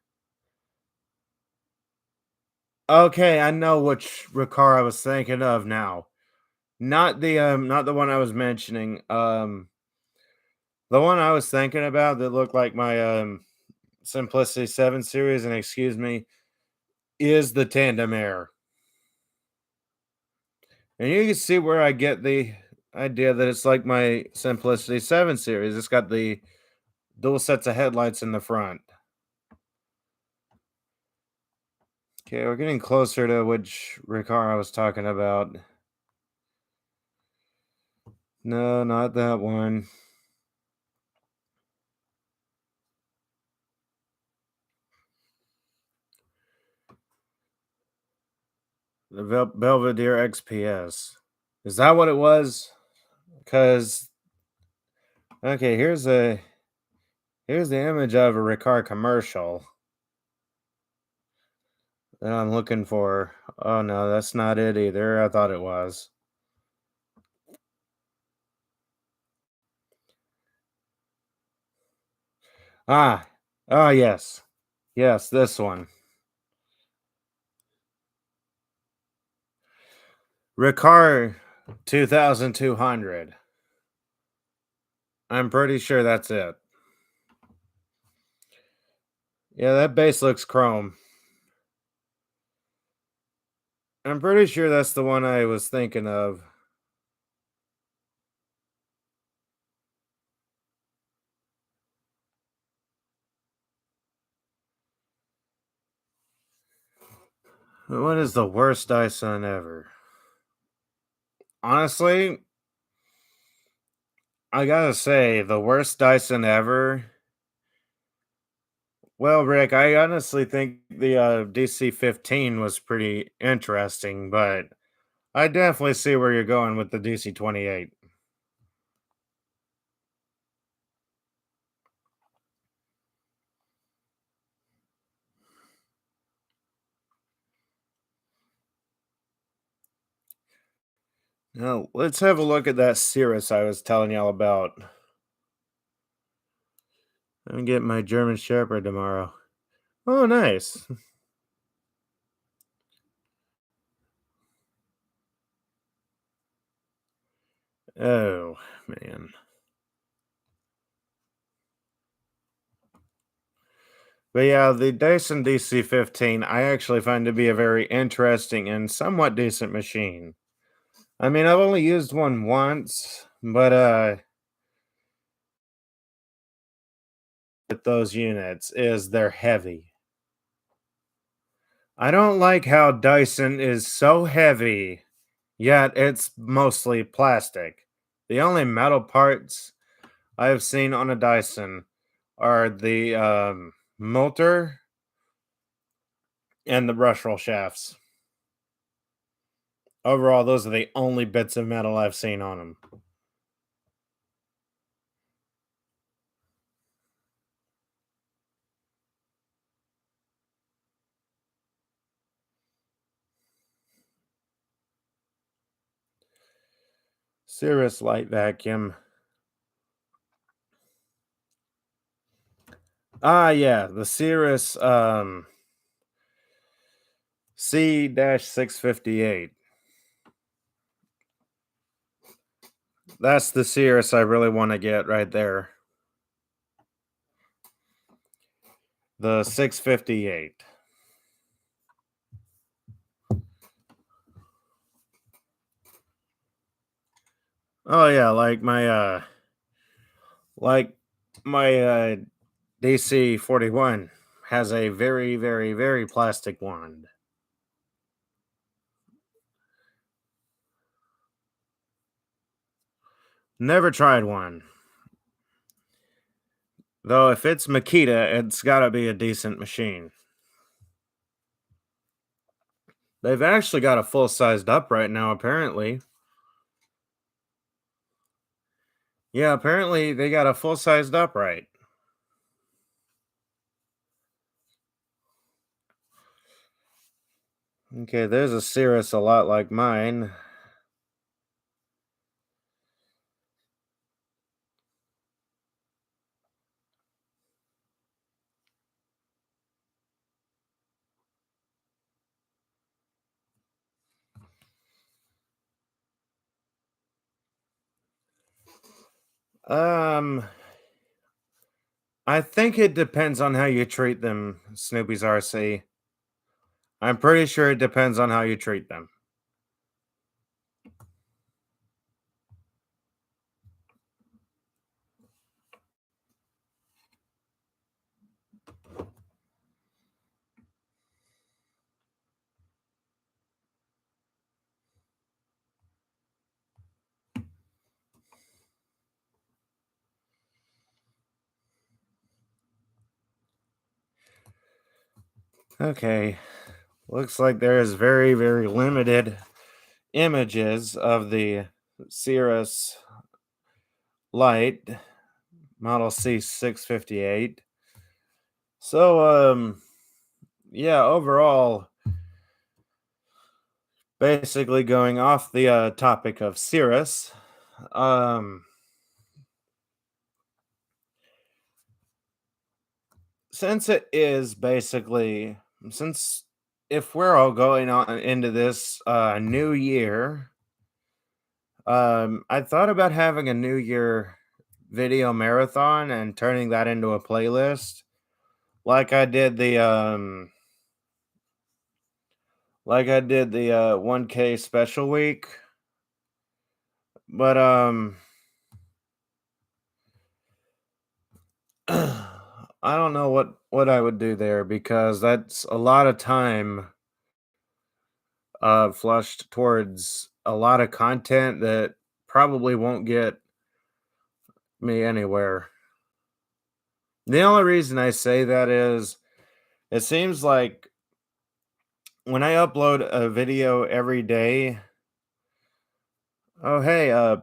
Okay, I know which Ricard I was thinking of now. Not the one I was mentioning. The one I was thinking about that looked like my Simplicity 7 series, and excuse me, is the Tandem Air. And you can see where I get the idea that it's like my Simplicity 7 series. It's got the dual sets of headlights in the front. Okay, we're getting closer to which Ricard I was talking about. No, not that one. The Belvedere XPS. Is that what it was? Because okay, here's the image of a Ricard commercial that I'm looking for. Oh no, that's not it either. I thought it was. Ah, oh yes, yes, this one. Ricard 2200. I'm pretty sure that's it. Yeah, that base looks chrome. I'm pretty sure that's the one I was thinking of. What is the worst Dyson ever? Honestly, I gotta say, the worst Dyson ever. Well, Rick, I honestly think the DC-15 was pretty interesting, but I definitely see where you're going with the DC-28. Now, let's have a look at that Cirrus I was telling y'all about. I'm getting my German Shepherd tomorrow. Oh, nice. Oh, man. But yeah, the Dyson DC-15 I actually find to be a very interesting and somewhat decent machine. I mean, I've only used one once, but with those units is they're heavy. I don't like how Dyson is so heavy, yet it's mostly plastic. The only metal parts I've seen on a Dyson are the motor and the brush roll shafts. Overall, those are the only bits of metal I've seen on them. Cirrus light vacuum. Ah, yeah, the Cirrus C-658. That's the Cirrus I really want to get right there. The 658. Oh yeah, like my DC 41 has a very, very, very plastic wand. Never tried one. Though if it's Makita, it's gotta be a decent machine. They've actually got a full sized upright now, apparently. Yeah, apparently they got a full sized upright. Okay, there's a Cirrus a lot like mine. Um, I think it depends on how you treat them, Snoopy's RC. I'm pretty sure it depends on how you treat them. Okay, looks like there is very, very limited images of the Cirrus Light Model C658. So, yeah, overall, basically going off the topic of Cirrus, um, since it is basically, since if we're all going on into this new year, I thought about having a New Year video marathon and turning that into a playlist, like I did the like I did the 1K special week. But I don't know what I would do there because that's a lot of time flushed towards a lot of content that probably won't get me anywhere. The only reason I say that is it seems like when I upload a video every day, oh hey, Donna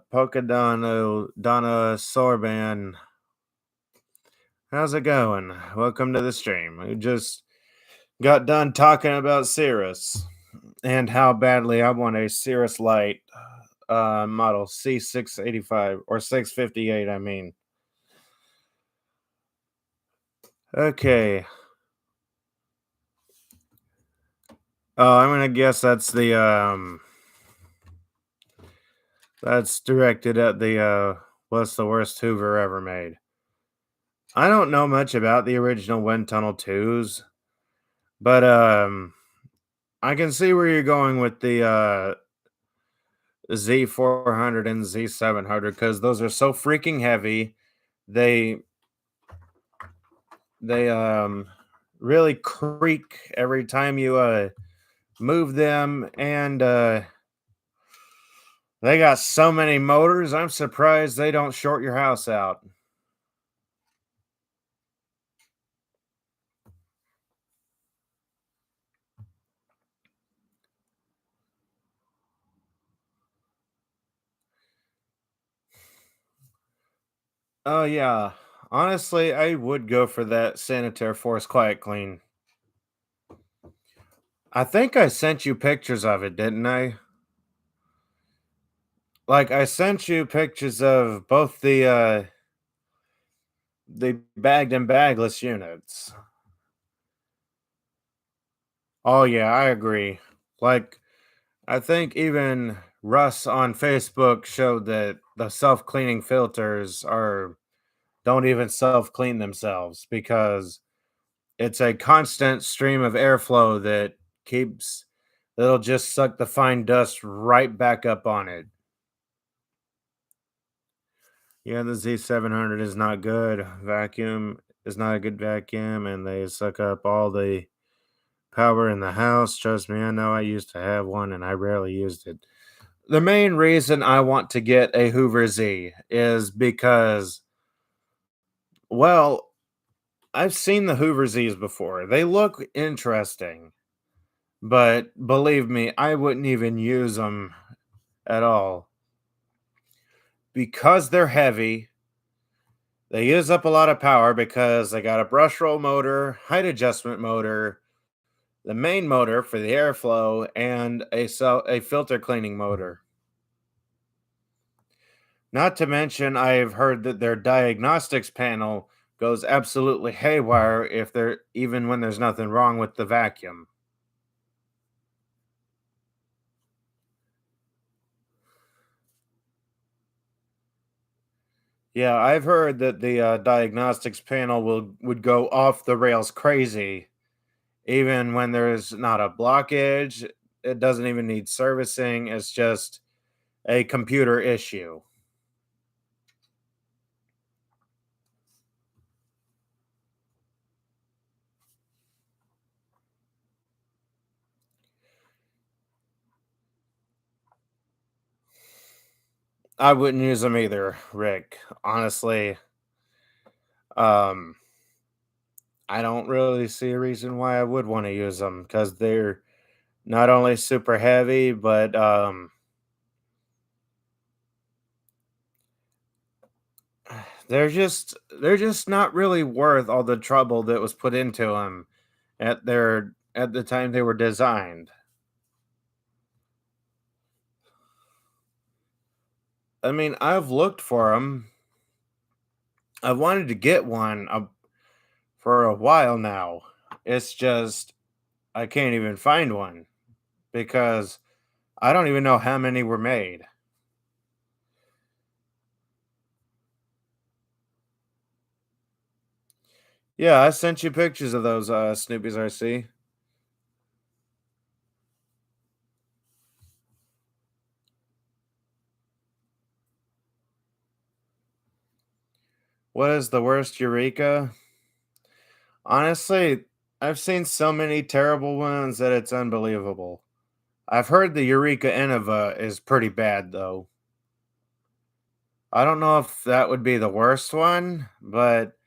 Sorban, how's it going? Welcome to the stream. We just got done talking about Cirrus and how badly I want a Cirrus Light model C685 or 658, I mean. Okay. Oh, I'm gonna guess that's directed at the what's the worst Hoover ever made. I don't know much about the original Wind Tunnel 2s, but I can see where you're going with the Z400 and Z700 because those are so freaking heavy. They they really creak every time you move them, and they got so many motors. I'm surprised they don't short your house out. Oh yeah, honestly, I would go for that Sanitaire Force Quiet Clean. I think I sent you pictures of it, didn't I? Like I sent you pictures of both the bagged and bagless units. Oh yeah, I agree. Like I think even Russ on Facebook showed that the self-cleaning filters are don't even self-clean themselves because it's a constant stream of airflow that keeps that'll just suck the fine dust right back up on it. Yeah, the Z700 is not good. Vacuum is not a good vacuum, and they suck up all the power in the house. Trust me, I know I used to have one and I rarely used it. The main reason I want to get a Hoover Z is because, well, I've seen the Hoover Z's before. They look interesting, but believe me, I wouldn't even use them at all because they're heavy. They use up a lot of power because they got a brush roll motor, height adjustment motor, the main motor for the airflow, and a filter cleaning motor. Not to mention, I've heard that their diagnostics panel goes absolutely haywire if there even when there's nothing wrong with the vacuum. Yeah, I've heard that the diagnostics panel would go off the rails crazy, even when there's not a blockage. It doesn't even need servicing. It's just a computer issue. I wouldn't use them either, Rick. Honestly, um, I don't really see a reason why I would want to use them because they're not only super heavy, but they're just not really worth all the trouble that was put into them at the time they were designed. I mean, I've looked for them. I've wanted to get one for a while now. It's just I can't even find one because I don't even know how many were made. Yeah, I sent you pictures of those Snoopy's RC. What is the worst Eureka? Honestly, I've seen so many terrible ones that it's unbelievable. I've heard the Eureka Innova is pretty bad though. I don't know if that would be the worst one, but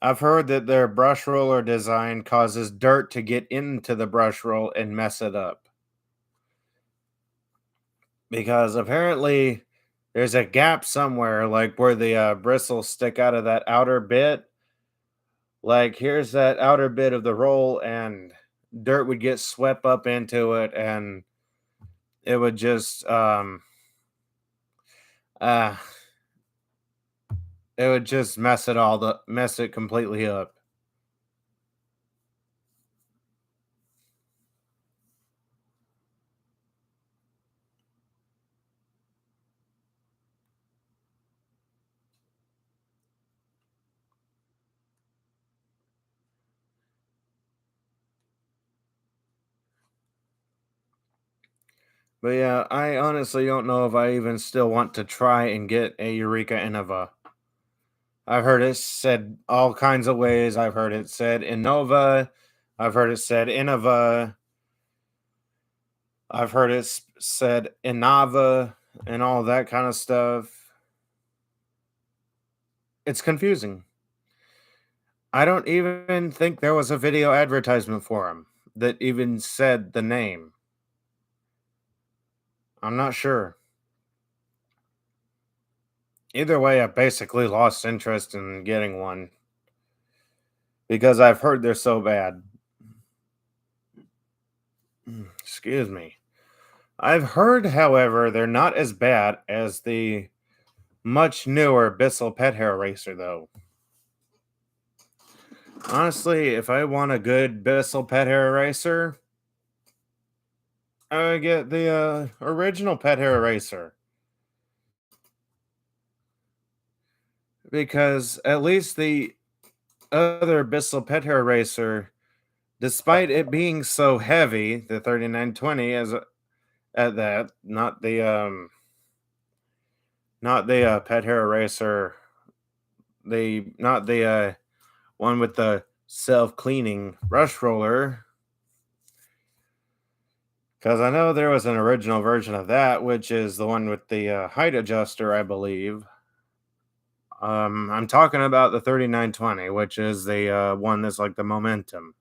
I've heard that their brush roller design causes dirt to get into the brush roll and mess it up. Because apparently there's a gap somewhere, like where the bristles stick out of that outer bit. Like, here's that outer bit of the roll, and dirt would get swept up into it, and it would just uh it would just mess it completely up. But yeah, I honestly don't know if I even still want to try and get a Eureka Innova. I've heard it said all kinds of ways. I've heard it said Innova. I've heard it said Innova. I've heard it said Innova and all that kind of stuff. It's confusing. I don't even think there was a video advertisement for him that even said the name. I'm not sure. Either way, I basically lost interest in getting one because I've heard they're so bad. Excuse me. I've heard, however, they're not as bad as the much newer Bissell Pet Hair Racer, though. Honestly, if I want a good Bissell Pet Hair Racer, I would get the original Pet Hair Racer because at least the other Bissell Pet Hair Racer, despite it being so heavy, the 3920 at that, not the Pet Hair Racer, the not the one with the self-cleaning brush roller, because I know there was an original version of that, which is the one with the height adjuster, I believe. I'm talking about the 3920, which is the one that's like the Momentum.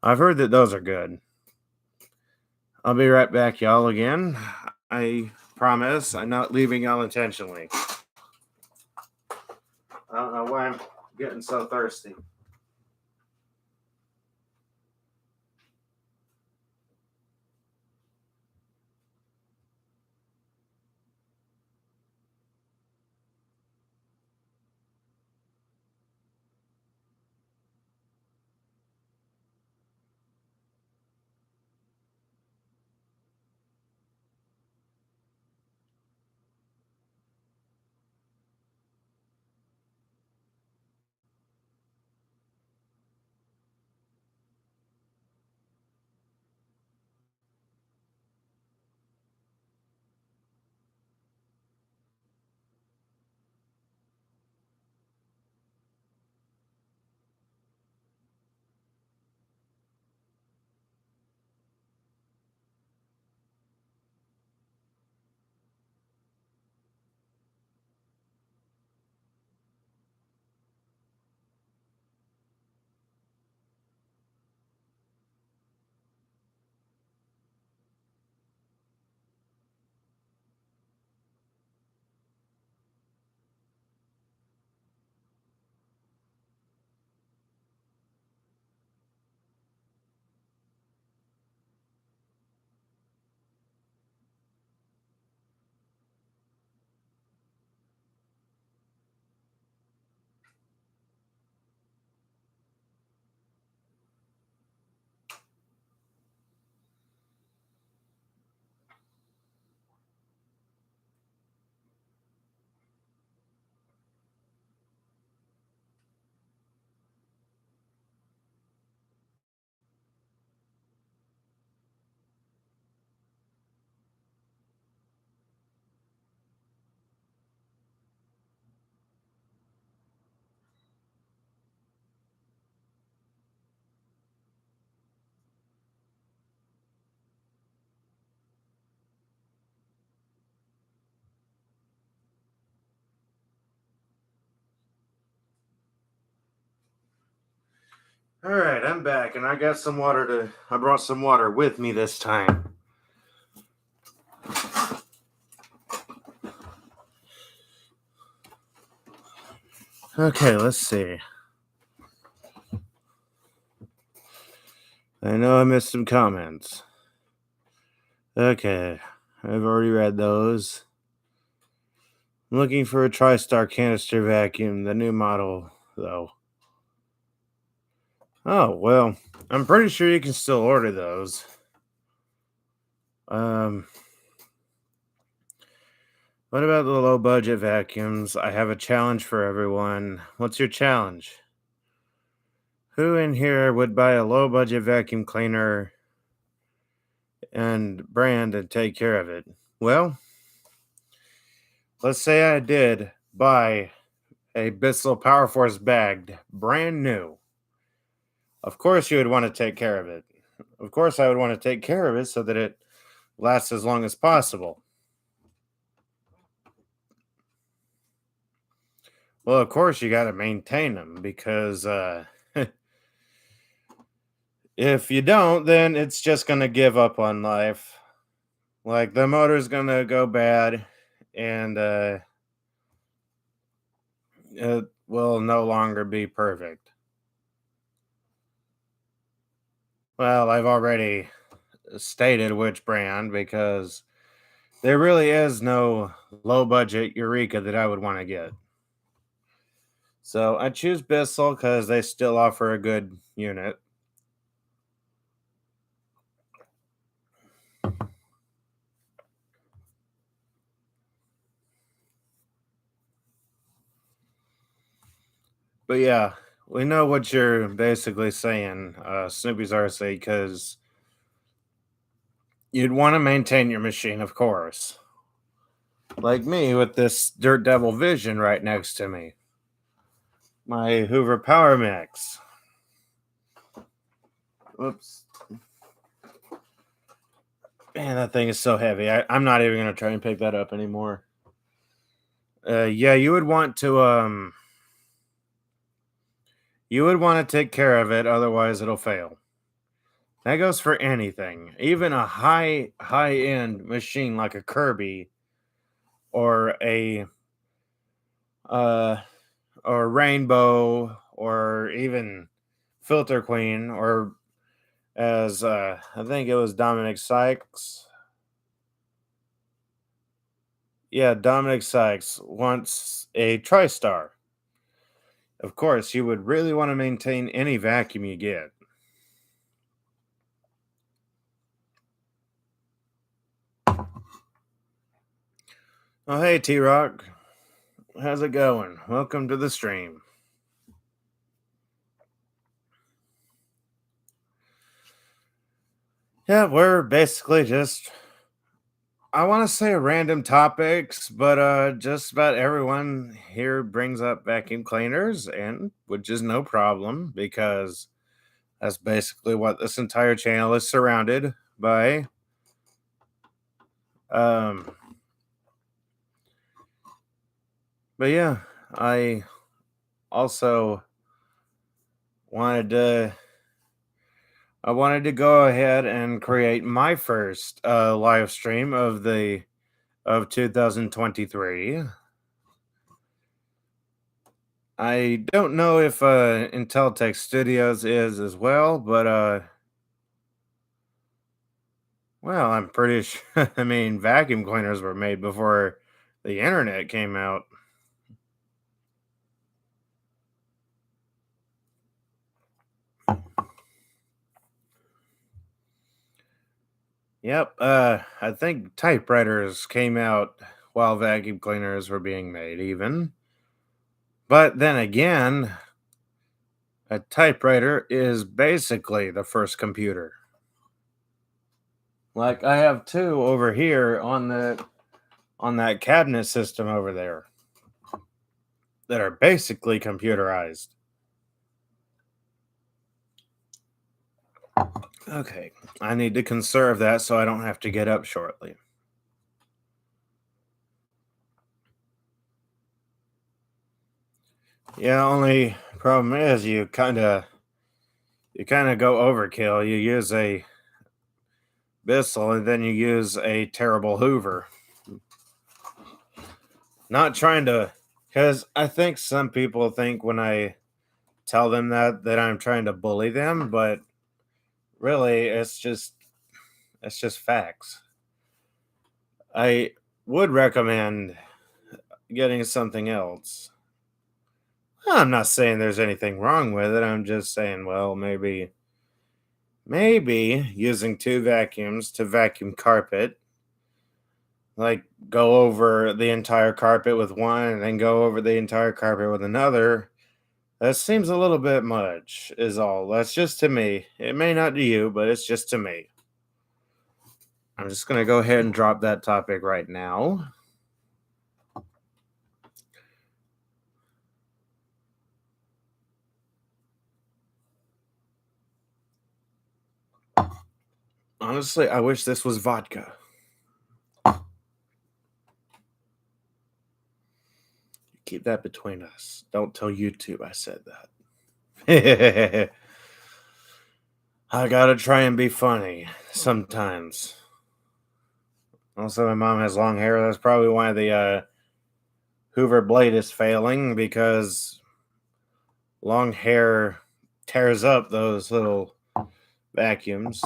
I've heard that those are good. I'll be right back, y'all, again. I promise I'm not leaving y'all intentionally. I don't know why I'm getting so thirsty. All right, I'm back, and I got some water I brought some water with me this time. Okay, let's see. I know I missed some comments. Okay, I've already read those. I'm looking for a TriStar canister vacuum, the new model, though. Oh, well, I'm pretty sure you can still order those. Um, what about the low budget vacuums? I have a challenge for everyone. What's your challenge? Who in here would buy a low budget vacuum cleaner and brand and take care of it? Well, let's say I did buy a Bissell Power Force bagged, brand new. Of course, you would want to take care of it. Of course, I would want to take care of it so that it lasts as long as possible. Well, of course, you got to maintain them because if you don't, then it's just going to give up on life. Like the motor's going to go bad and it will no longer be perfect. Well, I've already stated which brand because there really is no low budget Eureka that I would want to get. So I choose Bissell because they still offer a good unit. But yeah, we know what you're basically saying, Snoopy's RC, because you'd want to maintain your machine, of course. Like me with this Dirt Devil Vision right next to me. My Hoover Power Max. Whoops. Man, that thing is so heavy. I'm not even gonna try and pick that up anymore. Yeah, you would want to take care of it, otherwise it'll fail. That goes for anything, even a high end machine like a Kirby or a uh or Rainbow or even Filter Queen or as I think it was Dominic Sykes. Yeah, Dominic Sykes wants a TriStar. Of course, you would really want to maintain any vacuum you get. Oh, hey, T Rock. How's it going? Welcome to the stream. Yeah, we're basically just, I want to say random topics, but just about everyone here brings up vacuum cleaners, and which is no problem because that's basically what this entire channel is surrounded by. Um, but yeah, I also wanted to I wanted to go ahead and create my first live stream of 2023. I don't know if Inteltech Studios is as well, but well, I'm pretty sure. I mean, vacuum cleaners were made before the internet came out. Yep. I think typewriters came out while vacuum cleaners were being made, even. But then again, a typewriter is basically the first computer. Like I have two over here on that cabinet system over there that are basically computerized. Okay, I need to conserve that so I don't have to get up shortly. Yeah, only problem is you kind of you kind of go overkill. You use a Bissell and then you use a terrible Hoover. Not trying to, because I think some people think when I tell them that I'm trying to bully them, but really it's just facts. I would recommend getting something else. I'm not saying there's anything wrong with it. I'm just saying, well, maybe using two vacuums to vacuum carpet, like go over the entire carpet with one and then go over the entire carpet with another. That seems a little bit much, is all. That's just to me. It may not to you, but it's just to me. I'm just going to go ahead and drop that topic right now. Honestly, I wish this was vodka. Keep that between us. Don't tell YouTube I said that. I gotta try and be funny sometimes. Also, my mom has long hair. That's probably why the Hoover blade is failing because long hair tears up those little vacuums.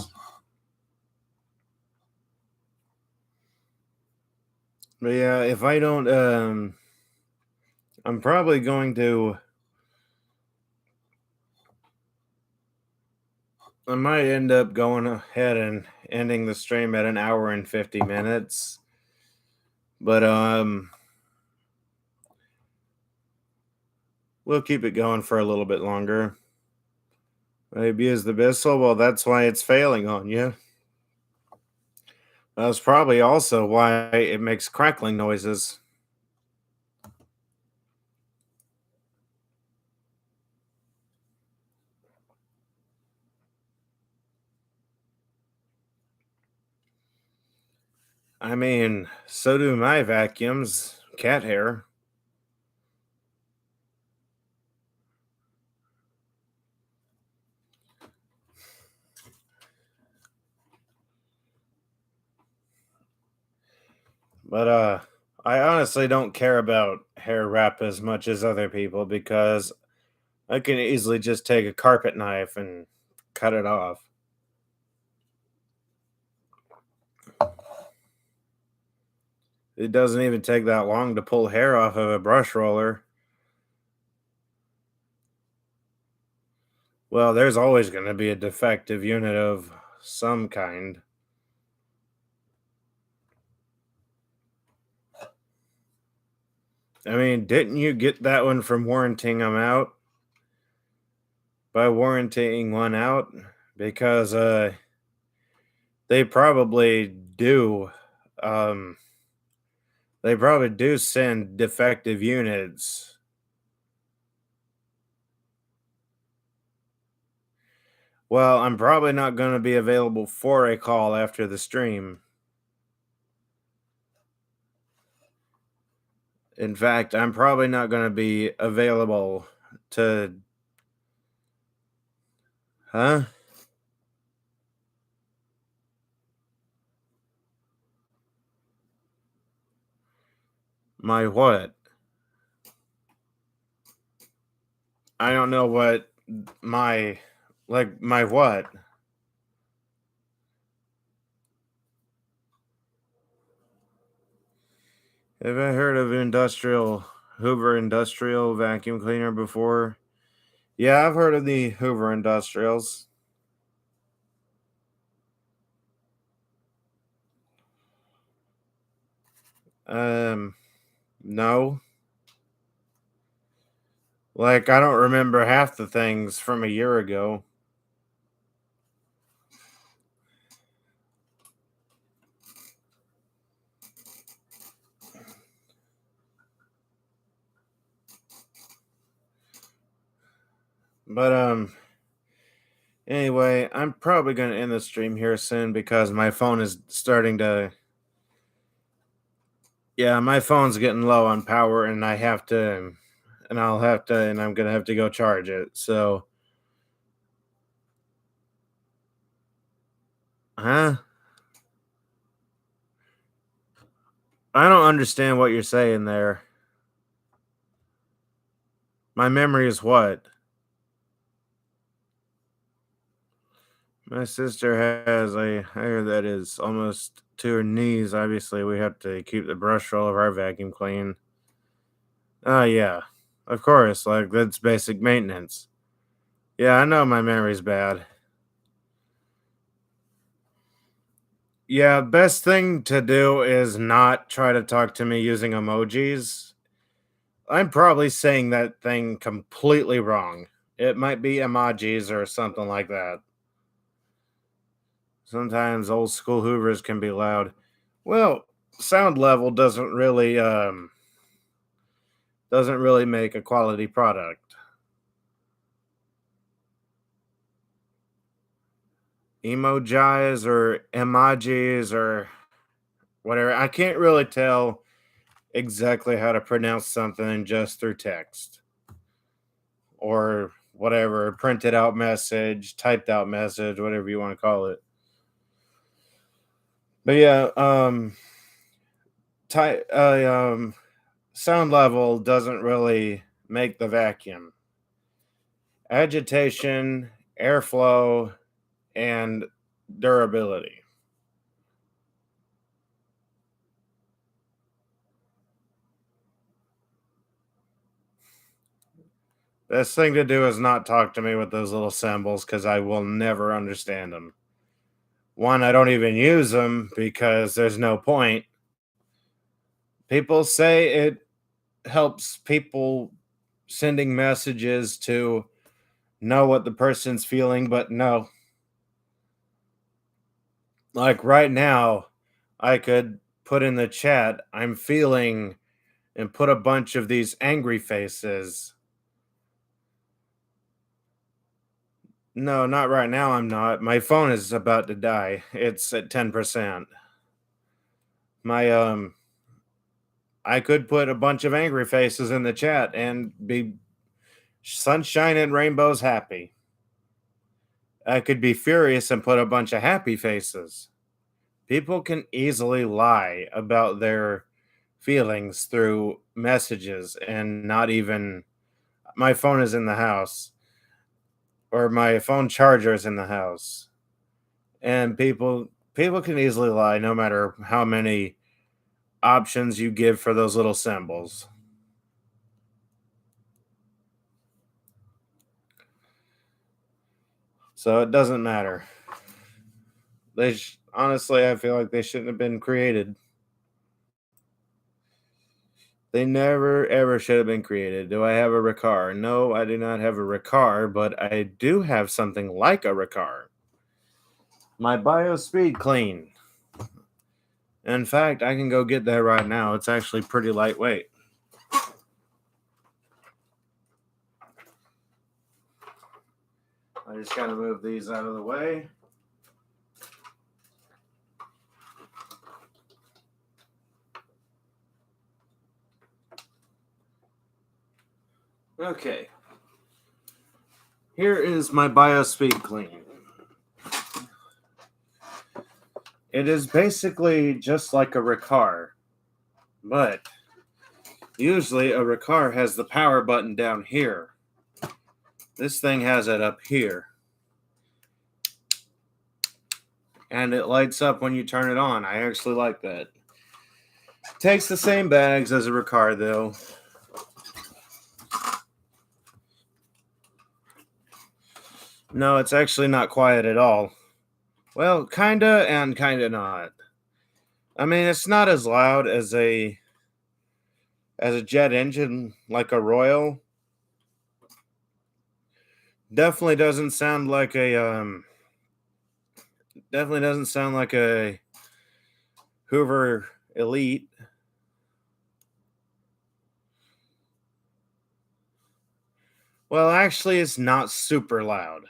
But yeah, if I don't, I'm probably going to. I might end up going ahead and ending the stream at an hour and 50 minutes. But we'll keep it going for a little bit longer. Maybe as the Bissell, well, that's why it's failing on you. That's probably also why it makes crackling noises. I mean, so do my vacuums, cat hair. But I honestly don't care about hair wrap as much as other people because I can easily just take a carpet knife and cut it off. It doesn't even take that long to pull hair off of a brush roller. Well, there's always going to be a defective unit of some kind. I mean, didn't you get that one from warranting them out? By warranting one out? Because they probably do um they probably do send defective units. Well, I'm probably not going to be available for a call after the stream. In fact, I'm probably not going to be available to. Huh? My what? I don't know what my. Like, my what? Have I heard of Hoover Industrial Vacuum Cleaner before? Yeah, I've heard of the Hoover Industrials. No. Like, I don't remember half the things from a year ago. But, anyway, I'm probably going to end the stream here soon because my phone is starting to. Yeah, my phone's getting low on power and I have to. And I'm going to have to go charge it. So, Huh? I don't understand what you're saying there. My memory is what? My sister has a hair that is almost to her knees. Obviously, we have to keep the brush roll of our vacuum clean. Oh, yeah. Of course, like, that's basic maintenance. Yeah, I know my memory's bad. Yeah, best thing to do is not try to talk to me using emojis. I'm probably saying that thing completely wrong. It might be emojis or something like that. Sometimes old school Hoovers can be loud. Well, sound level doesn't really make a quality product. Emojis or emojis or whatever. I can't really tell exactly how to pronounce something just through text or whatever, printed out message, typed out message, whatever you want to call it. But yeah, ty- uh, um, sound level doesn't really make the vacuum. Agitation, airflow, and durability. Best thing to do is not talk to me with those little symbols because I will never understand them. One, I don't even use them because there's no point. People say it helps people sending messages to know what the person's feeling, but no. Like right now, I could put in the chat, I'm feeling, and put a bunch of these angry faces. No, not right now. I'm not. My phone is about to die. It's at 10%. My I could put a bunch of angry faces in the chat and be sunshine and rainbows happy. I could be furious and put a bunch of happy faces. People can easily lie about their feelings through messages and not even my phone is in the house or my phone charger is in the house. And people can easily lie no matter how many options you give for those little symbols. So it doesn't matter. Honestly, I feel like they shouldn't have been created. They never ever should have been created. Do I have a Ricard? No, I do not have a Ricard, but I do have something like a Ricard. My BioSpeed Clean. In fact, I can go get that right now. It's actually pretty lightweight. I just gotta move these out of the way. Okay. Here is my BioSpeed Clean. It is basically just like a Ricard, but usually a Ricard has the power button down here. This thing has it up here. And it lights up when you turn it on. I actually like that. Takes the same bags as a Ricard, though. No, it's actually not quiet at all. Well, kinda and kinda not. I mean, it's not as loud as a jet engine like a Royal. Definitely doesn't sound like a Hoover Elite. Well, actually, it's not super loud.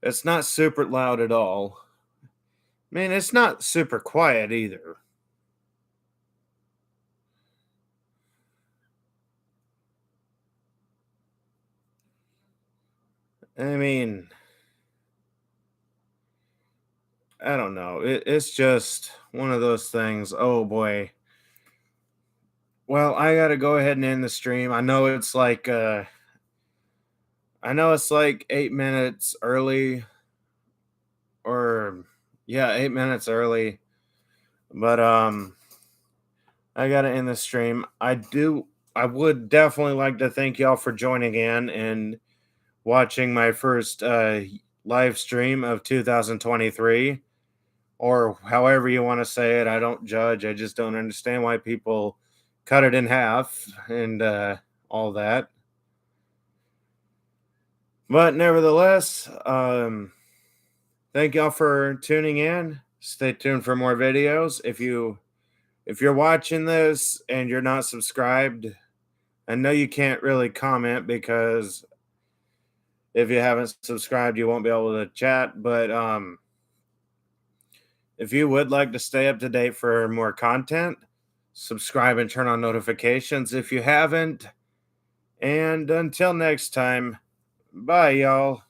It's not super loud at all. I mean, it's not super quiet either. I mean, I don't know. It's just one of those things. Oh boy. Well, I gotta go ahead and end the stream. I know it's like 8 minutes early, or yeah, 8 minutes early. But I gotta end the stream. I would definitely like to thank y'all for joining in and watching my first live stream of 2023, or however you want to say it. I don't judge. I just don't understand why people cut it in half and all that. But nevertheless, thank y'all for tuning in. Stay tuned for more videos. If you're watching this and you're not subscribed, I know you can't really comment because if you haven't subscribed, you won't be able to chat. But if you would like to stay up to date for more content, subscribe and turn on notifications if you haven't. And until next time, bye, y'all.